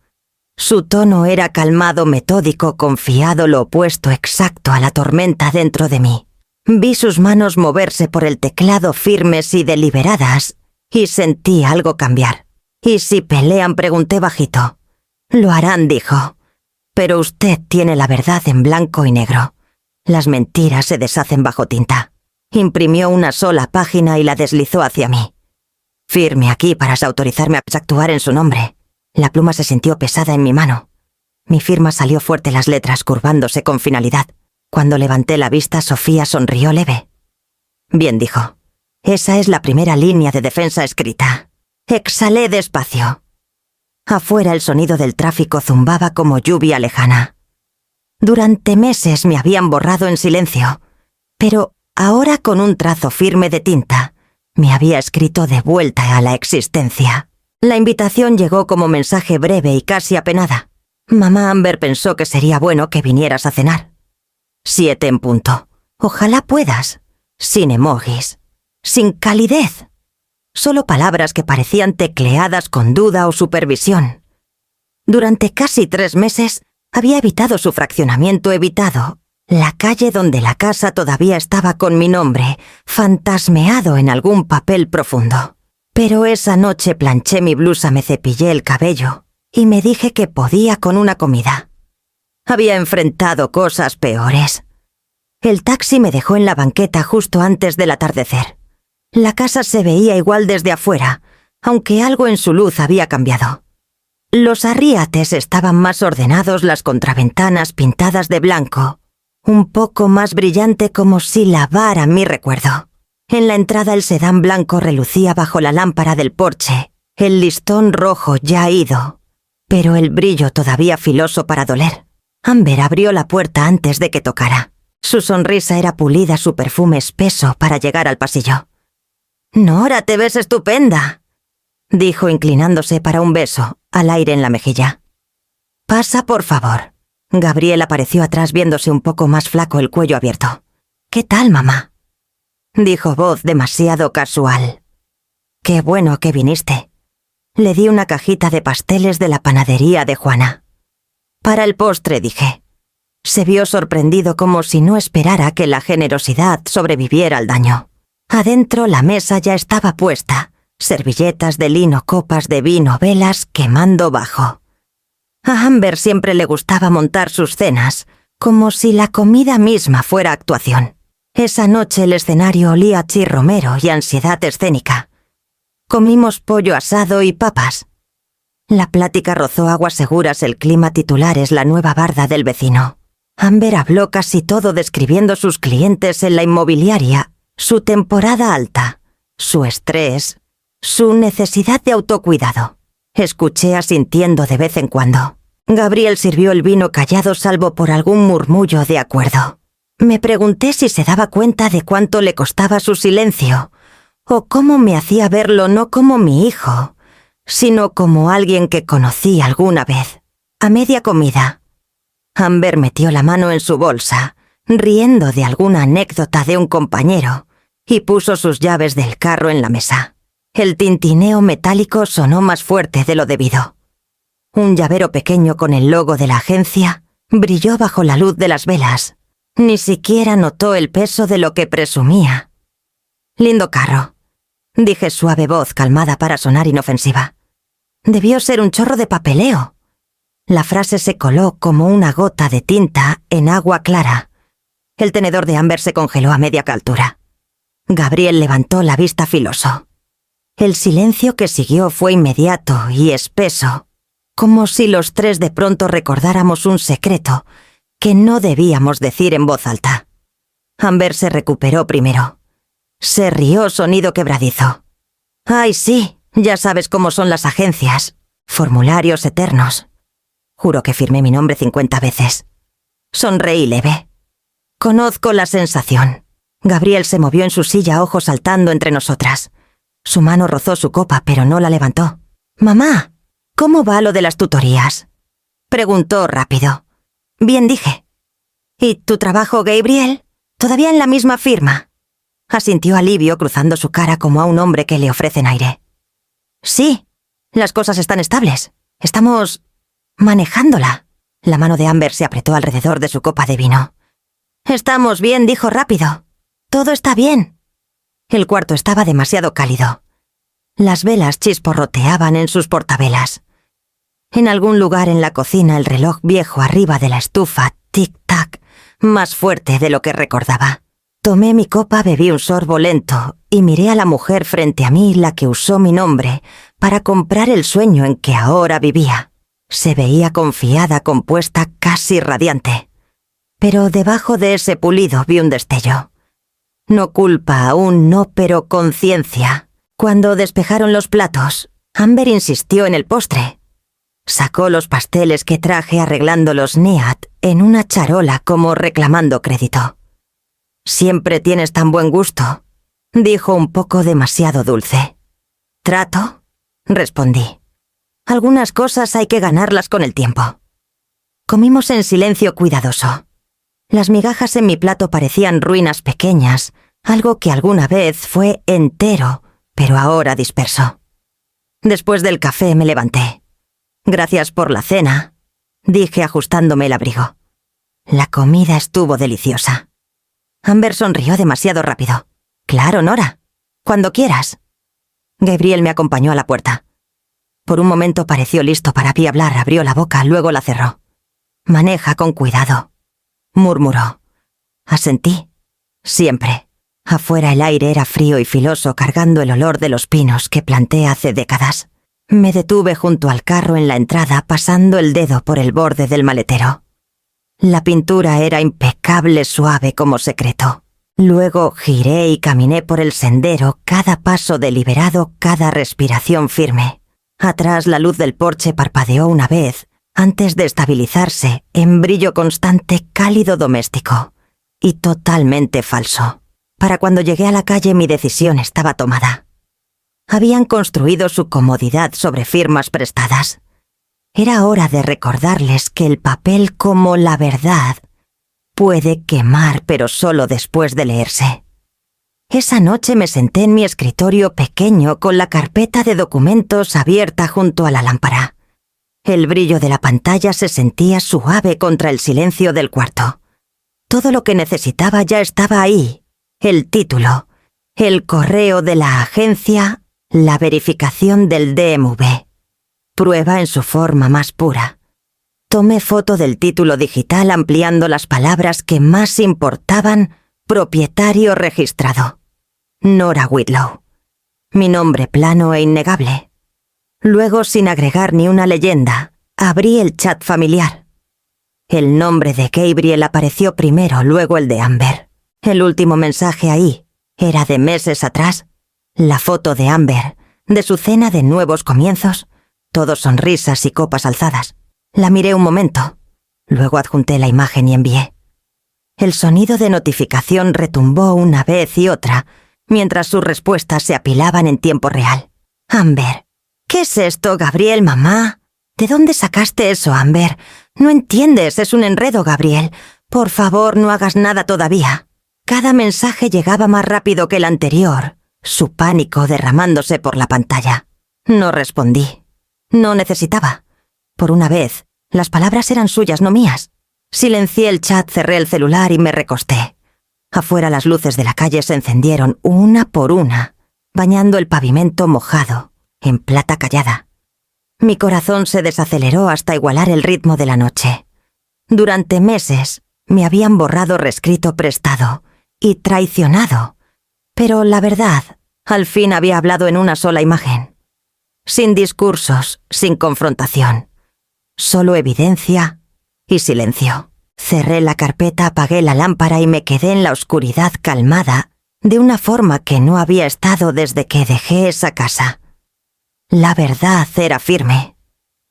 Su tono era calmado, metódico, confiado, lo opuesto exacto a la tormenta dentro de mí. Vi sus manos moverse por el teclado firmes y deliberadas, y sentí algo cambiar. «¿Y si pelean?», pregunté bajito. «Lo harán», dijo. «Pero usted tiene la verdad en blanco y negro. Las mentiras se deshacen bajo tinta». Imprimió una sola página y la deslizó hacia mí. «Firme aquí para autorizarme a actuar en su nombre». La pluma se sintió pesada en mi mano. Mi firma salió fuerte, las letras curvándose con finalidad. Cuando levanté la vista, Sofía sonrió leve. «Bien», dijo. «Esa es la primera línea de defensa escrita». Exhalé despacio. Afuera el sonido del tráfico zumbaba como lluvia lejana. Durante meses me habían borrado en silencio, pero ahora con un trazo firme de tinta me había escrito de vuelta a la existencia. La invitación llegó como mensaje breve y casi apenada. Mamá Amber pensó que sería bueno que vinieras a cenar. 7 en punto. Ojalá puedas. Sin emojis. Sin calidez. Solo palabras que parecían tecleadas con duda o supervisión. Durante casi 3 meses había evitado su fraccionamiento evitado, la calle donde la casa todavía estaba con mi nombre, fantasmeado en algún papel profundo. Pero esa noche planché mi blusa, me cepillé el cabello y me dije que podía con una comida. Había enfrentado cosas peores. El taxi me dejó en la banqueta justo antes del atardecer. La casa se veía igual desde afuera, aunque algo en su luz había cambiado. Los arriates estaban más ordenados, las contraventanas pintadas de blanco, un poco más brillante, como si lavara mi recuerdo. En la entrada el sedán blanco relucía bajo la lámpara del porche, el listón rojo ya ido, pero el brillo todavía filoso para doler. Amber abrió la puerta antes de que tocara. Su sonrisa era pulida, su perfume espeso para llegar al pasillo. «Nora, te ves estupenda», dijo inclinándose para un beso, al aire en la mejilla. «Pasa, por favor». Gabriel apareció atrás viéndose un poco más flaco, el cuello abierto. «¿Qué tal, mamá?», dijo voz demasiado casual. «Qué bueno que viniste». Le di una cajita de pasteles de la panadería de Juana. «Para el postre», dije. Se vio sorprendido, como si no esperara que la generosidad sobreviviera al daño. Adentro la mesa ya estaba puesta, servilletas de lino, copas de vino, velas quemando bajo. A Amber siempre le gustaba montar sus cenas, como si la comida misma fuera actuación. Esa noche el escenario olía a Chi Romero y ansiedad escénica. Comimos pollo asado y papas. La plática rozó aguas seguras, el clima titular es la nueva barda del vecino. Amber habló casi todo describiendo sus clientes en la inmobiliaria, su temporada alta, su estrés, su necesidad de autocuidado. Escuché asintiendo de vez en cuando. Gabriel sirvió el vino callado, salvo por algún murmullo de acuerdo. Me pregunté si se daba cuenta de cuánto le costaba su silencio, o cómo me hacía verlo no como mi hijo, sino como alguien que conocí alguna vez. A media comida, Amber metió la mano en su bolsa, riendo de alguna anécdota de un compañero, y puso sus llaves del carro en la mesa. El tintineo metálico sonó más fuerte de lo debido. Un llavero pequeño con el logo de la agencia brilló bajo la luz de las velas. Ni siquiera notó el peso de lo que presumía. «Lindo carro», dije suave voz calmada para sonar inofensiva. Debió ser un chorro de papeleo. La frase se coló como una gota de tinta en agua clara. El tenedor de Amber se congeló a media altura. Gabriel levantó la vista filoso. El silencio que siguió fue inmediato y espeso, como si los tres de pronto recordáramos un secreto que no debíamos decir en voz alta. Amber se recuperó primero. Se rió sonido quebradizo. «Ay, sí, ya sabes cómo son las agencias. Formularios eternos». Juro que firmé mi nombre 50 veces. Sonreí leve. Conozco la sensación. Gabriel se movió en su silla, ojos saltando entre nosotras. Su mano rozó su copa, pero no la levantó. «Mamá, ¿cómo va lo de las tutorías?», preguntó rápido. «Bien», dije. «¿Y tu trabajo, Gabriel? ¿Todavía en la misma firma?», asintió alivio cruzando su cara como a un hombre que le ofrecen aire. «Sí, las cosas están estables. Estamos manejándola». La mano de Amber se apretó alrededor de su copa de vino. «Estamos bien», dijo rápido. «Todo está bien». El cuarto estaba demasiado cálido. Las velas chisporroteaban en sus portavelas. En algún lugar en la cocina el reloj viejo arriba de la estufa, tic-tac, más fuerte de lo que recordaba. Tomé mi copa, bebí un sorbo lento y miré a la mujer frente a mí, la que usó mi nombre para comprar el sueño en que ahora vivía. Se veía confiada, compuesta, casi radiante. Pero debajo de ese pulido vi un destello. No culpa aún, no, pero conciencia. Cuando despejaron los platos, Amber insistió en el postre. Sacó los pasteles que traje arreglándolos neat en una charola como reclamando crédito. «Siempre tienes tan buen gusto», dijo un poco demasiado dulce. «¿Trato?», respondí. «Algunas cosas hay que ganarlas con el tiempo». Comimos en silencio cuidadoso. Las migajas en mi plato parecían ruinas pequeñas, algo que alguna vez fue entero, pero ahora disperso. Después del café me levanté. «Gracias por la cena», dije ajustándome el abrigo. La comida estuvo deliciosa. Amber sonrió demasiado rápido. «Claro, Nora. Cuando quieras». Gabriel me acompañó a la puerta. Por un momento pareció listo para hablar, abrió la boca, luego la cerró. «Maneja con cuidado», murmuró. Asentí. Siempre. Afuera el aire era frío y filoso, cargando el olor de los pinos que planté hace décadas. Me detuve junto al carro en la entrada, pasando el dedo por el borde del maletero. La pintura era impecable, suave como secreto. Luego giré y caminé por el sendero, cada paso deliberado, cada respiración firme. Atrás la luz del porche parpadeó una vez, antes de estabilizarse en brillo constante, cálido, doméstico. Y totalmente falso. Para cuando llegué a la calle mi decisión estaba tomada. Habían construido su comodidad sobre firmas prestadas. Era hora de recordarles que el papel, como la verdad, puede quemar, pero solo después de leerse. Esa noche me senté en mi escritorio pequeño con la carpeta de documentos abierta junto a la lámpara. El brillo de la pantalla se sentía suave contra el silencio del cuarto. Todo lo que necesitaba ya estaba ahí. El título, el correo de la agencia, la verificación del DMV. Prueba en su forma más pura. Tomé foto del título digital ampliando las palabras que más importaban, propietario registrado. Nora Whitlow. Mi nombre plano e innegable. Luego, sin agregar ni una leyenda, abrí el chat familiar. El nombre de Gabriel apareció primero, luego el de Amber. El último mensaje ahí era de meses atrás. La foto de Amber, de su cena de nuevos comienzos, todo sonrisas y copas alzadas. La miré un momento, luego adjunté la imagen y envié. El sonido de notificación retumbó una vez y otra, mientras sus respuestas se apilaban en tiempo real. Amber. ¿Qué es esto, Gabriel, mamá? ¿De dónde sacaste eso, Amber? No entiendes, es un enredo, Gabriel. Por favor, no hagas nada todavía. Cada mensaje llegaba más rápido que el anterior, su pánico derramándose por la pantalla. No respondí. No necesitaba. Por una vez, las palabras eran suyas, no mías. Silencié el chat, cerré el celular y me recosté. Afuera las luces de la calle se encendieron una por una, bañando el pavimento mojado, en plata callada. Mi corazón se desaceleró hasta igualar el ritmo de la noche. Durante meses me habían borrado rescrito prestado y traicionado, pero la verdad, al fin había hablado en una sola imagen. Sin discursos, sin confrontación. Solo evidencia y silencio. Cerré la carpeta, apagué la lámpara y me quedé en la oscuridad calmada, de una forma que no había estado desde que dejé esa casa. La verdad era firme.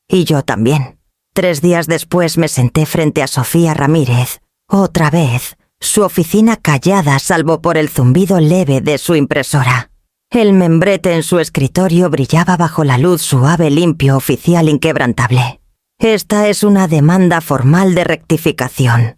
Y yo también. 3 días después me senté frente a Sofía Ramírez, otra vez, su oficina callada salvo por el zumbido leve de su impresora. El membrete en su escritorio brillaba bajo la luz suave, limpio, oficial, inquebrantable. «Esta es una demanda formal de rectificación»,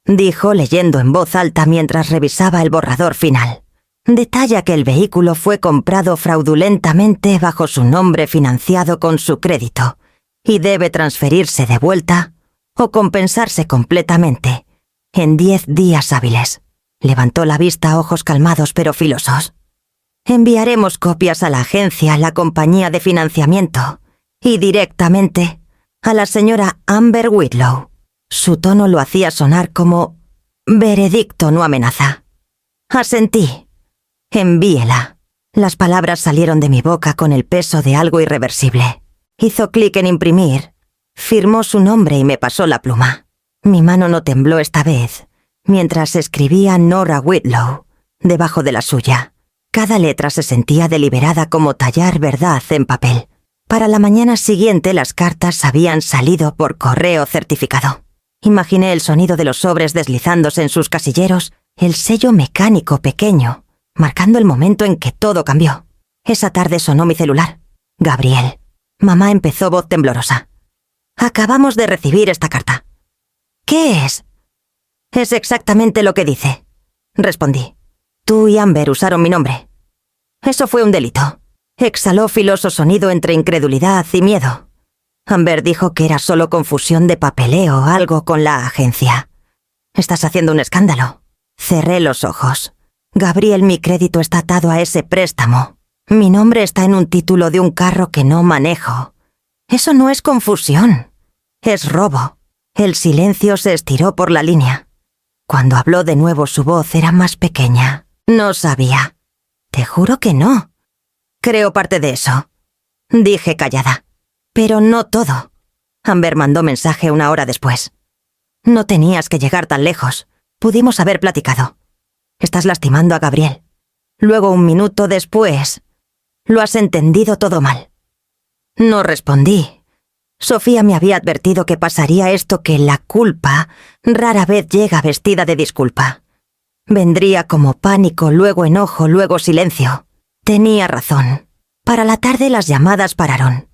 dijo leyendo en voz alta mientras revisaba el borrador final. Detalla que el vehículo fue comprado fraudulentamente bajo su nombre financiado con su crédito y debe transferirse de vuelta o compensarse completamente en 10 días hábiles. Levantó la vista a ojos calmados pero filosos. Enviaremos copias a la agencia, la compañía de financiamiento y directamente a la señora Amber Whitlow. Su tono lo hacía sonar como veredicto, no amenaza. Asentí. Envíela. Las palabras salieron de mi boca con el peso de algo irreversible. Hizo clic en imprimir, firmó su nombre y me pasó la pluma. Mi mano no tembló esta vez, mientras escribía Nora Whitlow, debajo de la suya. Cada letra se sentía deliberada como tallar verdad en papel. Para la mañana siguiente las cartas habían salido por correo certificado. Imaginé el sonido de los sobres deslizándose en sus casilleros, el sello mecánico pequeño, marcando el momento en que todo cambió. Esa tarde sonó mi celular. Gabriel. Mamá empezó voz temblorosa. «Acabamos de recibir esta carta». «¿Qué es?» «Es exactamente lo que dice», respondí. «Tú y Amber usaron mi nombre». «Eso fue un delito». Exhaló filoso sonido entre incredulidad y miedo. Amber dijo que era solo confusión de papeleo, algo con la agencia. «Estás haciendo un escándalo». Cerré los ojos. «Gabriel, mi crédito está atado a ese préstamo. Mi nombre está en un título de un carro que no manejo. Eso no es confusión. Es robo». El silencio se estiró por la línea. Cuando habló de nuevo su voz era más pequeña. «No sabía». «Te juro que no». «Creo parte de eso», dije callada. «Pero no todo». Amber mandó mensaje 1 hora después. «No tenías que llegar tan lejos. Pudimos haber platicado. Estás lastimando a Gabriel». Luego 1 minuto después, «Lo has entendido todo mal». No respondí. Sofía me había advertido que pasaría esto, que la culpa rara vez llega vestida de disculpa. Vendría como pánico, luego enojo, luego silencio. Tenía razón. Para la tarde las llamadas pararon.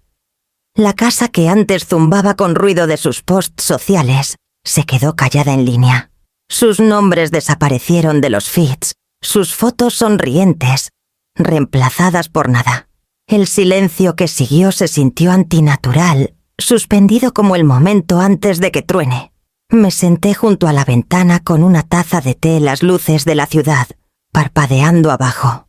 La casa que antes zumbaba con ruido de sus posts sociales se quedó callada en línea. Sus nombres desaparecieron de los feeds, sus fotos sonrientes, reemplazadas por nada. El silencio que siguió se sintió antinatural, suspendido como el momento antes de que truene. Me senté junto a la ventana con una taza de té, las luces de la ciudad, parpadeando abajo.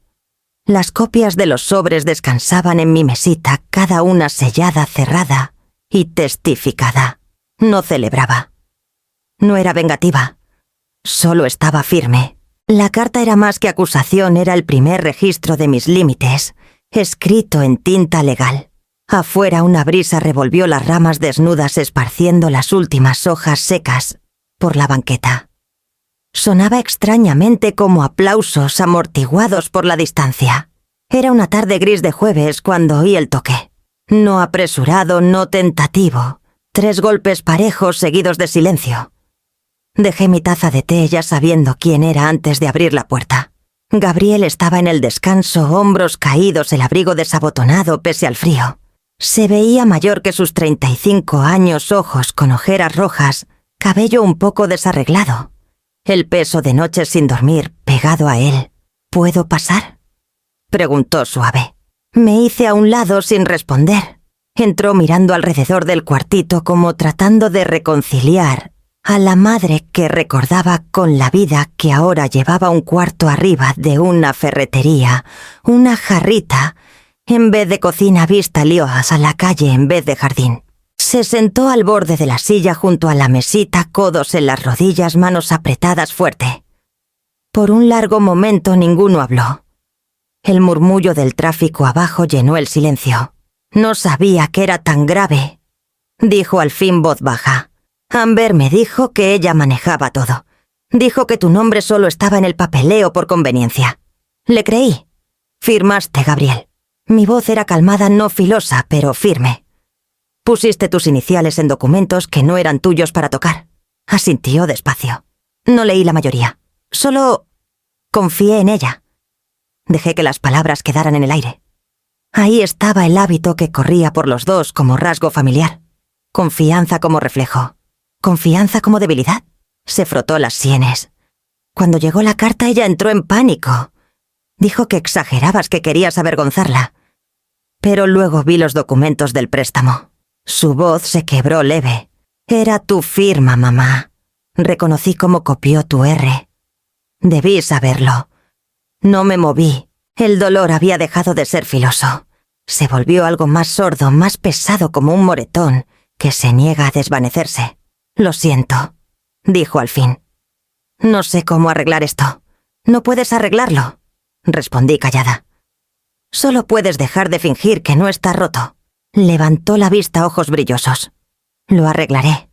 Las copias de los sobres descansaban en mi mesita, cada una sellada, cerrada y testificada. No celebraba. No era vengativa. Solo estaba firme. La carta era más que acusación, era el primer registro de mis límites, escrito en tinta legal. Afuera una brisa revolvió las ramas desnudas esparciendo las últimas hojas secas por la banqueta. Sonaba extrañamente como aplausos amortiguados por la distancia. Era una tarde gris de jueves cuando oí el toque. No apresurado, no tentativo. 3 golpes parejos seguidos de silencio. Dejé mi taza de té ya sabiendo quién era antes de abrir la puerta. Gabriel estaba en el descanso, hombros caídos, el abrigo desabotonado pese al frío. Se veía mayor que sus 35 años, ojos con ojeras rojas, cabello un poco desarreglado. el peso de noches sin dormir pegado a él. ¿Puedo pasar?, preguntó suave. Me hice a un lado sin responder. Entró mirando alrededor del cuartito como tratando de reconciliar a la madre que recordaba con la vida que ahora llevaba un cuarto arriba de una ferretería, una jarrita, en vez de cocina vista lioas a la calle en vez de jardín. Se sentó al borde de la silla junto a la mesita, codos en las rodillas, manos apretadas fuerte. Por un largo momento ninguno habló. El murmullo del tráfico abajo llenó el silencio. No sabía que era tan grave, dijo al fin voz baja. Amber me dijo que ella manejaba todo. Dijo que tu nombre solo estaba en el papeleo por conveniencia. Le creí. Firmaste, Gabriel. Mi voz era calmada, no filosa, pero firme. Pusiste tus iniciales en documentos que no eran tuyos para tocar. Asintió despacio. No leí la mayoría. Solo confié en ella. Dejé que las palabras quedaran en el aire. Ahí estaba el hábito que corría por los dos como rasgo familiar. Confianza como reflejo. Confianza como debilidad. Se frotó las sienes. Cuando llegó la carta, ella entró en pánico. Dijo que exagerabas, que querías avergonzarla. Pero luego vi los documentos del préstamo. Su voz se quebró leve. Era tu firma, mamá. Reconocí cómo copió tu R. Debí saberlo. No me moví. El dolor había dejado de ser filoso. Se volvió algo más sordo, más pesado, como un moretón que se niega a desvanecerse. Lo siento, dijo al fin. No sé cómo arreglar esto. No puedes arreglarlo, respondí callada. Solo puedes dejar de fingir que no está roto. Levantó la vista, ojos brillosos. Lo arreglaré.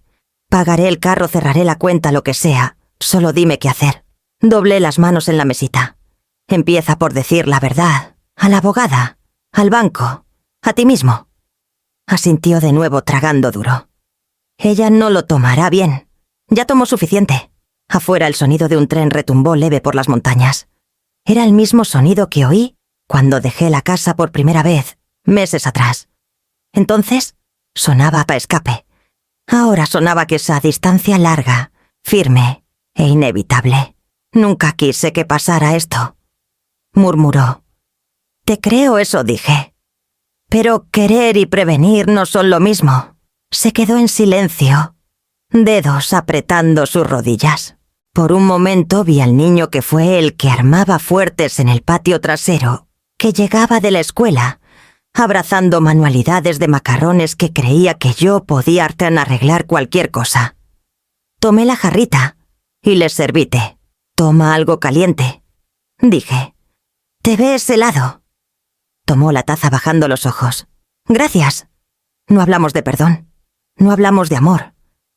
Pagaré el carro, cerraré la cuenta, lo que sea. Solo dime qué hacer. Doblé las manos en la mesita. Empieza por decir la verdad. A la abogada. Al banco. A ti mismo. Asintió de nuevo, tragando duro. Ella no lo tomará bien. Ya tomó suficiente. Afuera el sonido de un tren retumbó leve por las montañas. Era el mismo sonido que oí cuando dejé la casa por primera vez, meses atrás. Entonces, sonaba pa' escape. Ahora sonaba que esa distancia larga, firme e inevitable. Nunca quise que pasara esto. Murmuró. Te creo, eso dije. Pero querer y prevenir no son lo mismo. Se quedó en silencio, dedos apretando sus rodillas. Por un momento vi al niño que fue el que armaba fuertes en el patio trasero, que llegaba de la escuela, abrazando manualidades de macarrones que creía que yo podía arreglar cualquier cosa. Tomé la jarrita y le serví té. Toma algo caliente, dije. Te ves helado. Tomó la taza bajando los ojos. Gracias. No hablamos de perdón. No hablamos de amor.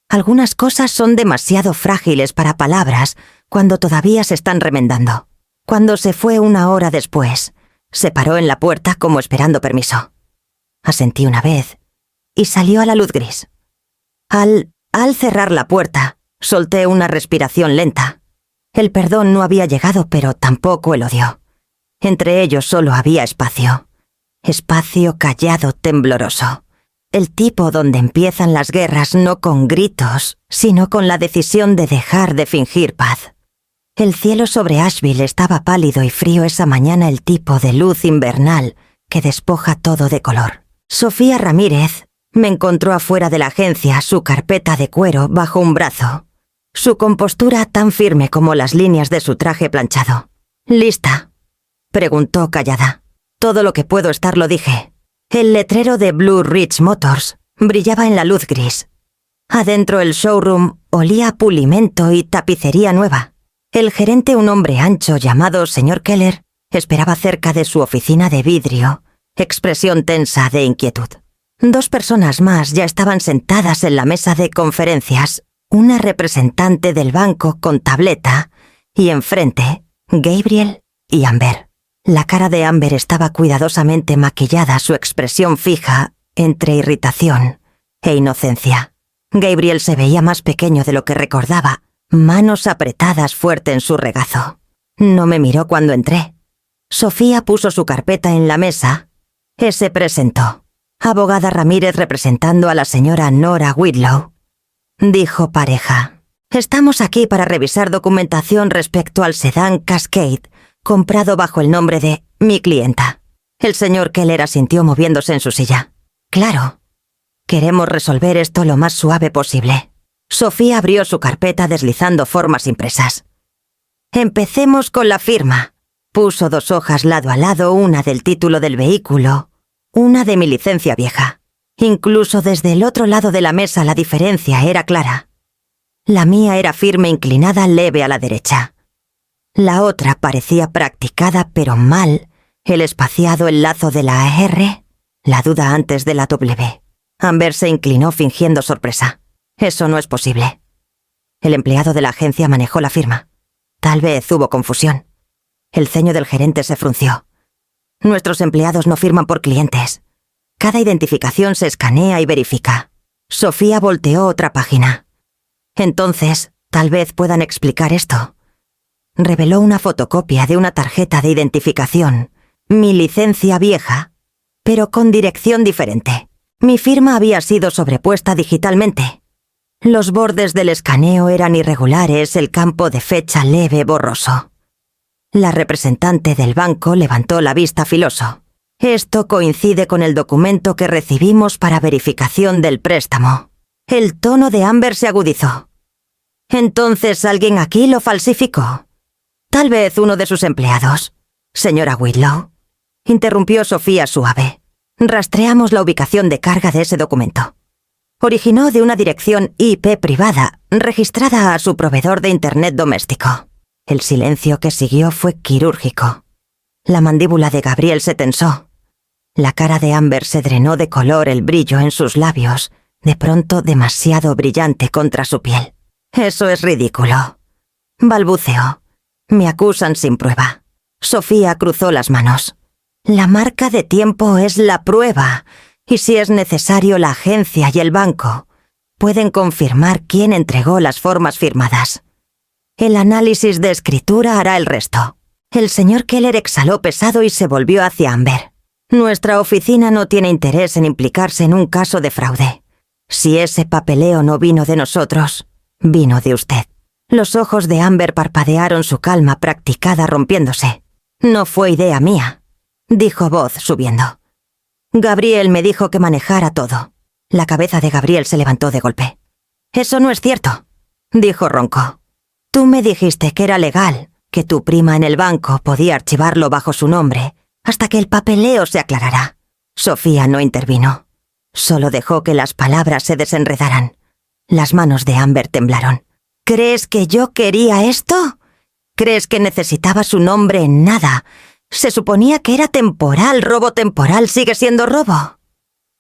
Algunas cosas son demasiado frágiles para palabras cuando todavía se están remendando. Cuando se fue 1 hora después, se paró en la puerta como esperando permiso. Asentí una vez y salió a la luz gris. Al cerrar la puerta, solté una respiración lenta. El perdón no había llegado, pero tampoco el odio. Entre ellos solo había espacio. Espacio callado, tembloroso. El tipo donde empiezan las guerras no con gritos, sino con la decisión de dejar de fingir paz. El cielo sobre Asheville estaba pálido y frío esa mañana, el tipo de luz invernal que despoja todo de color. Sofía Ramírez me encontró afuera de la agencia, su carpeta de cuero bajo un brazo, su compostura tan firme como las líneas de su traje planchado. ¿Lista?, preguntó callada. Todo lo que puedo estar, lo dije. El letrero de Blue Ridge Motors brillaba en la luz gris. Adentro el showroom olía a pulimento y tapicería nueva. El gerente, un hombre ancho llamado señor Keller, esperaba cerca de su oficina de vidrio, expresión tensa de inquietud. 2 personas más ya estaban sentadas en la mesa de conferencias, una representante del banco con tableta y enfrente, Gabriel y Amber. La cara de Amber estaba cuidadosamente maquillada, su expresión fija entre irritación e inocencia. Gabriel se veía más pequeño de lo que recordaba, manos apretadas fuerte en su regazo. No me miró cuando entré. Sofía puso su carpeta en la mesa. Se presentó. Abogada Ramírez representando a la señora Nora Whitlow. Dijo pareja. Estamos aquí para revisar documentación respecto al sedán Cascade, comprado bajo el nombre de mi clienta. El señor Keller asintió moviéndose en su silla. Claro. Queremos resolver esto lo más suave posible. Sofía abrió su carpeta deslizando formas impresas. Empecemos con la firma. Puso 2 hojas lado a lado, una del título del vehículo, una de mi licencia vieja. Incluso desde el otro lado de la mesa la diferencia era clara. La mía era firme, inclinada leve a la derecha. La otra parecía practicada, pero mal, el espaciado, el lazo de la R, la duda antes de la W. Amber se inclinó fingiendo sorpresa. Eso no es posible. El empleado de la agencia manejó la firma. Tal vez hubo confusión. El ceño del gerente se frunció. Nuestros empleados no firman por clientes. Cada identificación se escanea y verifica. Sofía volteó otra página. Entonces, tal vez puedan explicar esto. Reveló una fotocopia de una tarjeta de identificación, mi licencia vieja, pero con dirección diferente. Mi firma había sido sobrepuesta digitalmente. Los bordes del escaneo eran irregulares, el campo de fecha leve, borroso. La representante del banco levantó la vista filoso. Esto coincide con el documento que recibimos para verificación del préstamo. El tono de Amber se agudizó. Entonces alguien aquí lo falsificó. Tal vez uno de sus empleados. Señora Whitlow, interrumpió Sofía suave. Rastreamos la ubicación de carga de ese documento. Originó de una dirección IP privada, registrada a su proveedor de Internet doméstico. El silencio que siguió fue quirúrgico. La mandíbula de Gabriel se tensó. La cara de Amber se drenó de color, el brillo en sus labios, de pronto demasiado brillante contra su piel. Eso es ridículo. Balbuceó. Me acusan sin prueba. Sofía cruzó las manos. La marca de tiempo es la prueba, y si es necesario la agencia y el banco pueden confirmar quién entregó las formas firmadas. El análisis de escritura hará el resto. El señor Keller exhaló pesado y se volvió hacia Amber. Nuestra oficina no tiene interés en implicarse en un caso de fraude. Si ese papeleo no vino de nosotros, vino de usted. Los ojos de Amber parpadearon, su calma practicada rompiéndose. No fue idea mía, dijo voz subiendo. Gabriel me dijo que manejara todo. La cabeza de Gabriel se levantó de golpe. Eso no es cierto, dijo ronco. Tú me dijiste que era legal, que tu prima en el banco podía archivarlo bajo su nombre hasta que el papeleo se aclarara. Sofía no intervino. Solo dejó que las palabras se desenredaran. Las manos de Amber temblaron. ¿Crees que yo quería esto? ¿Crees que necesitaba su nombre en nada? Se suponía que era temporal. Robo temporal sigue siendo robo,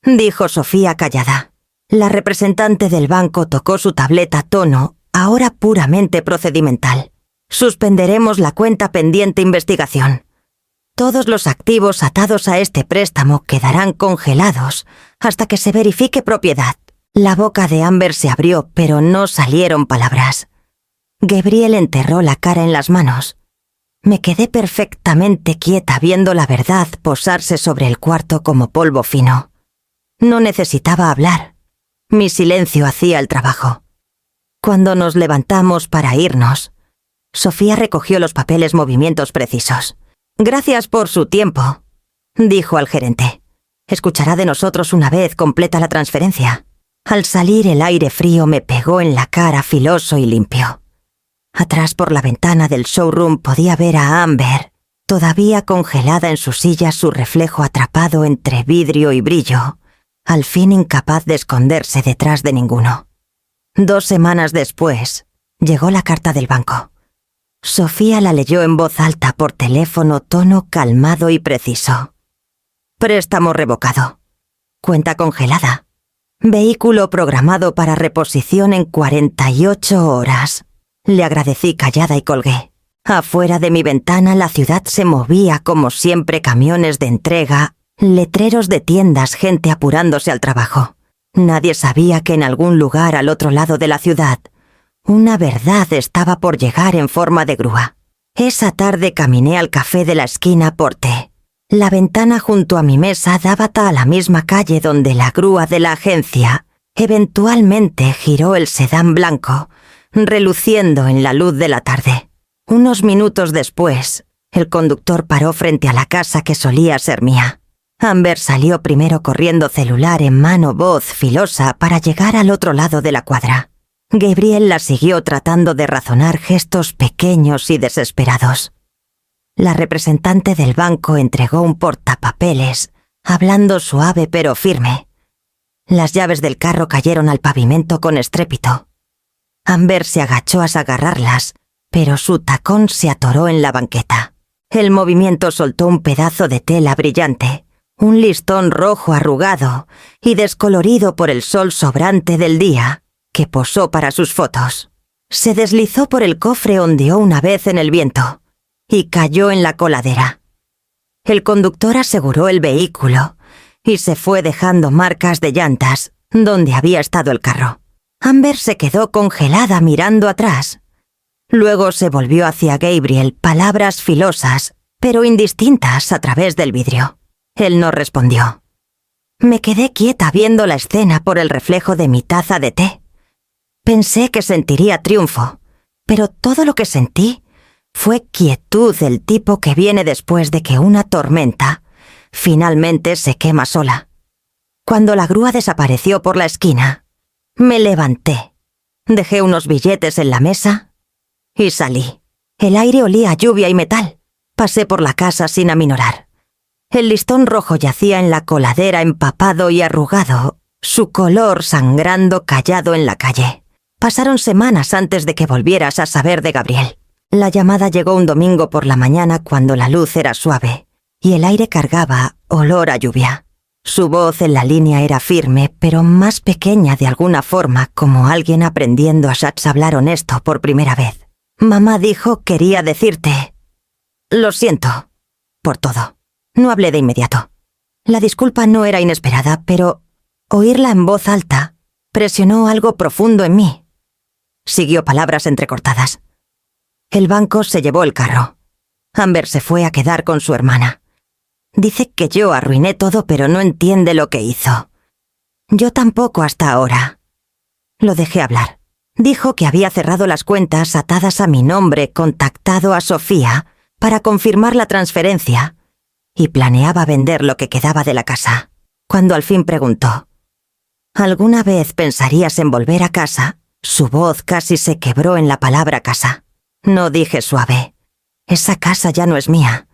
dijo Sofía callada. La representante del banco tocó su tableta tono, ahora puramente procedimental. Suspenderemos la cuenta pendiente investigación. Todos los activos atados a este préstamo quedarán congelados hasta que se verifique propiedad. La boca de Amber se abrió, pero no salieron palabras. Gabriel enterró la cara en las manos. Me quedé perfectamente quieta viendo la verdad posarse sobre el cuarto como polvo fino. No necesitaba hablar. Mi silencio hacía el trabajo. Cuando nos levantamos para irnos, Sofía recogió los papeles, movimientos precisos. Gracias por su tiempo, dijo al gerente. Escuchará de nosotros una vez completa la transferencia. Al salir el aire frío me pegó en la cara, filoso y limpio. Atrás por la ventana del showroom podía ver a Amber, todavía congelada en su silla, su reflejo atrapado entre vidrio y brillo, al fin incapaz de esconderse detrás de ninguno. 2 semanas después, llegó la carta del banco. Sofía la leyó en voz alta por teléfono, tono calmado y preciso. Préstamo revocado. Cuenta congelada. Vehículo programado para reposición en 48 horas. Le agradecí callada y colgué. Afuera de mi ventana la ciudad se movía como siempre, camiones de entrega, letreros de tiendas, gente apurándose al trabajo. Nadie sabía que en algún lugar al otro lado de la ciudad, una verdad estaba por llegar en forma de grúa. Esa tarde caminé al café de la esquina por té. La ventana junto a mi mesa daba a la misma calle donde la grúa de la agencia eventualmente giró el sedán blanco, reluciendo en la luz de la tarde. Unos minutos después, el conductor paró frente a la casa que solía ser mía. Amber salió primero corriendo, celular en mano, voz filosa, para llegar al otro lado de la cuadra. Gabriel la siguió tratando de razonar, gestos pequeños y desesperados. La representante del banco entregó un portapapeles, hablando suave pero firme. Las llaves del carro cayeron al pavimento con estrépito. Amber se agachó a agarrarlas, pero su tacón se atoró en la banqueta. El movimiento soltó un pedazo de tela brillante, un listón rojo arrugado y descolorido por el sol sobrante del día, que posó para sus fotos. Se deslizó por el cofre, ondeó una vez en el viento y cayó en la coladera. El conductor aseguró el vehículo y se fue dejando marcas de llantas donde había estado el carro. Amber se quedó congelada mirando atrás. Luego se volvió hacia Gabriel, palabras filosas, pero indistintas a través del vidrio. Él no respondió. Me quedé quieta viendo la escena por el reflejo de mi taza de té. Pensé que sentiría triunfo, pero todo lo que sentí fue quietud del tipo que viene después de que una tormenta finalmente se quema sola. Cuando la grúa desapareció por la esquina, me levanté, dejé unos billetes en la mesa y salí. El aire olía a lluvia y metal. Pasé por la casa sin aminorar. El listón rojo yacía en la coladera, empapado y arrugado, su color sangrando callado en la calle. Pasaron semanas antes de que volvieras a saber de Gabriel. La llamada llegó un domingo por la mañana cuando la luz era suave y el aire cargaba olor a lluvia. Su voz en la línea era firme, pero más pequeña de alguna forma, como alguien aprendiendo a hablar honesto por primera vez. Mamá dijo quería decirte: lo siento por todo. No hablé de inmediato. La disculpa no era inesperada, pero oírla en voz alta presionó algo profundo en mí. Siguió palabras entrecortadas. El banco se llevó el carro. Amber se fue a quedar con su hermana. Dice que yo arruiné todo, pero no entiende lo que hizo. Yo tampoco hasta ahora. Lo dejé hablar. Dijo que había cerrado las cuentas atadas a mi nombre, contactado a Sofía para confirmar la transferencia y planeaba vender lo que quedaba de la casa. Cuando al fin preguntó: ¿alguna vez pensarías en volver a casa? Su voz casi se quebró en la palabra casa. No dije suave: esa casa ya no es mía.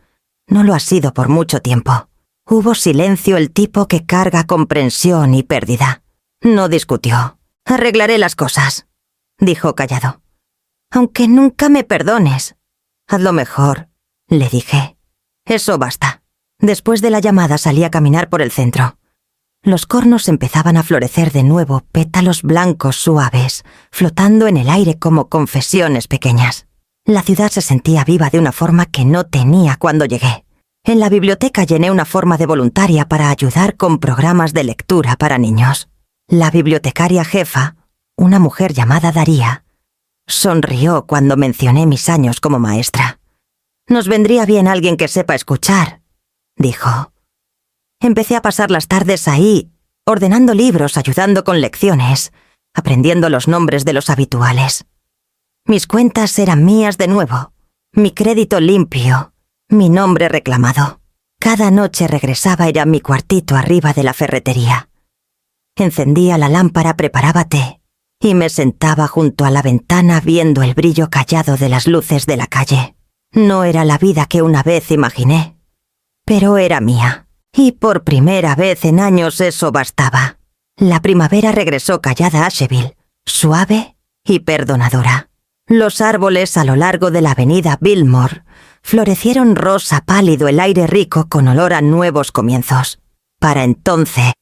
No lo ha sido por mucho tiempo. Hubo silencio, el tipo que carga comprensión y pérdida. No discutió. Arreglaré las cosas, dijo callado. Aunque nunca me perdones. Hazlo mejor, le dije. Eso basta. Después de la llamada salí a caminar por el centro. Los cornos empezaban a florecer de nuevo, pétalos blancos suaves, flotando en el aire como confesiones pequeñas. La ciudad se sentía viva de una forma que no tenía cuando llegué. En la biblioteca llené una forma de voluntaria para ayudar con programas de lectura para niños. La bibliotecaria jefa, una mujer llamada Daría, sonrió cuando mencioné mis años como maestra. Nos vendría bien alguien que sepa escuchar, dijo. Empecé a pasar las tardes ahí, ordenando libros, ayudando con lecciones, aprendiendo los nombres de los habituales. Mis cuentas eran mías de nuevo, mi crédito limpio, mi nombre reclamado. Cada noche regresaba a mi cuartito arriba de la ferretería. Encendía la lámpara, preparaba té y me sentaba junto a la ventana viendo el brillo callado de las luces de la calle. No era la vida que una vez imaginé, pero era mía. Y por primera vez en años eso bastaba. La primavera regresó callada a Asheville, suave y perdonadora. Los árboles a lo largo de la avenida Billmore florecieron rosa pálido, el aire rico con olor a nuevos comienzos. Para entonces,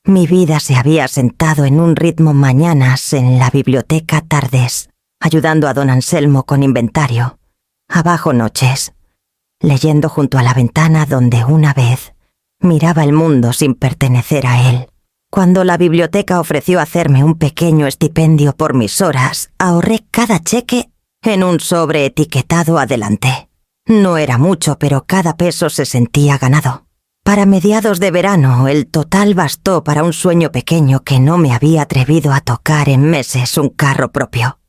mi vida se había sentado en un ritmo mañanas en la biblioteca tardes, ayudando a don Anselmo con inventario, abajo noches, leyendo junto a la ventana donde una vez miraba el mundo sin pertenecer a él. Cuando la biblioteca ofreció hacerme un pequeño estipendio por mis horas, ahorré cada cheque en un sobre etiquetado adelante. No era mucho, pero cada peso se sentía ganado. Para mediados de verano, el total bastó para un sueño pequeño que no me había atrevido a tocar en meses, un carro propio.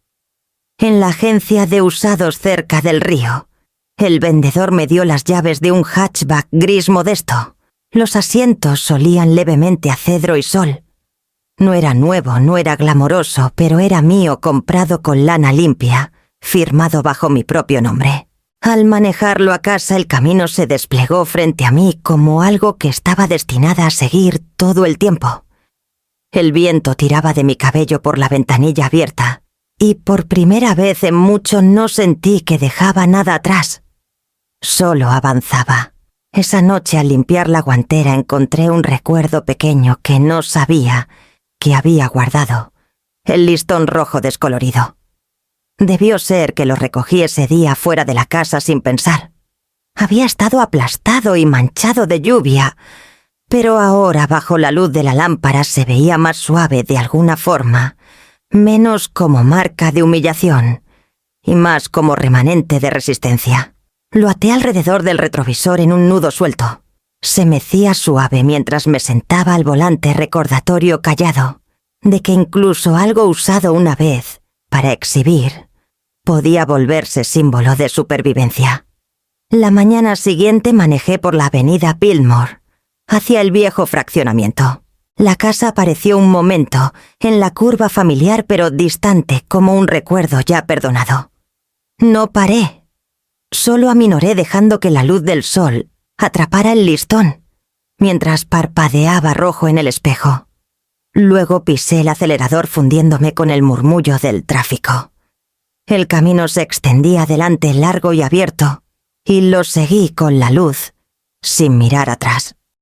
en la agencia de usados cerca del río. El vendedor me dio las llaves de un hatchback gris modesto. Los asientos olían levemente a cedro y sol. No era nuevo, no era glamoroso, pero era mío, comprado con lana limpia, firmado bajo mi propio nombre. Al manejarlo a casa, el camino se desplegó frente a mí como algo que estaba destinada a seguir todo el tiempo. El viento tiraba de mi cabello por la ventanilla abierta, y por primera vez en mucho no sentí que dejaba nada atrás. Solo avanzaba. Esa noche, al limpiar la guantera, encontré un recuerdo pequeño que no sabía que había guardado: el listón rojo descolorido. Debió ser que lo recogí ese día fuera de la casa sin pensar. Había estado aplastado y manchado de lluvia, pero ahora bajo la luz de la lámpara se veía más suave de alguna forma, menos como marca de humillación y más como remanente de resistencia. Lo até alrededor del retrovisor en un nudo suelto. Se mecía suave mientras me sentaba al volante, recordatorio callado de que incluso algo usado una vez para exhibir podía volverse símbolo de supervivencia. La mañana siguiente manejé por la avenida Biltmore, hacia el viejo fraccionamiento. La casa apareció un momento en la curva familiar pero distante, como un recuerdo ya perdonado. No paré. Solo aminoré dejando que la luz del sol atrapara el listón, mientras parpadeaba rojo en el espejo. Luego pisé el acelerador fundiéndome con el murmullo del tráfico. El camino se extendía adelante largo y abierto, y lo seguí con la luz, sin mirar atrás.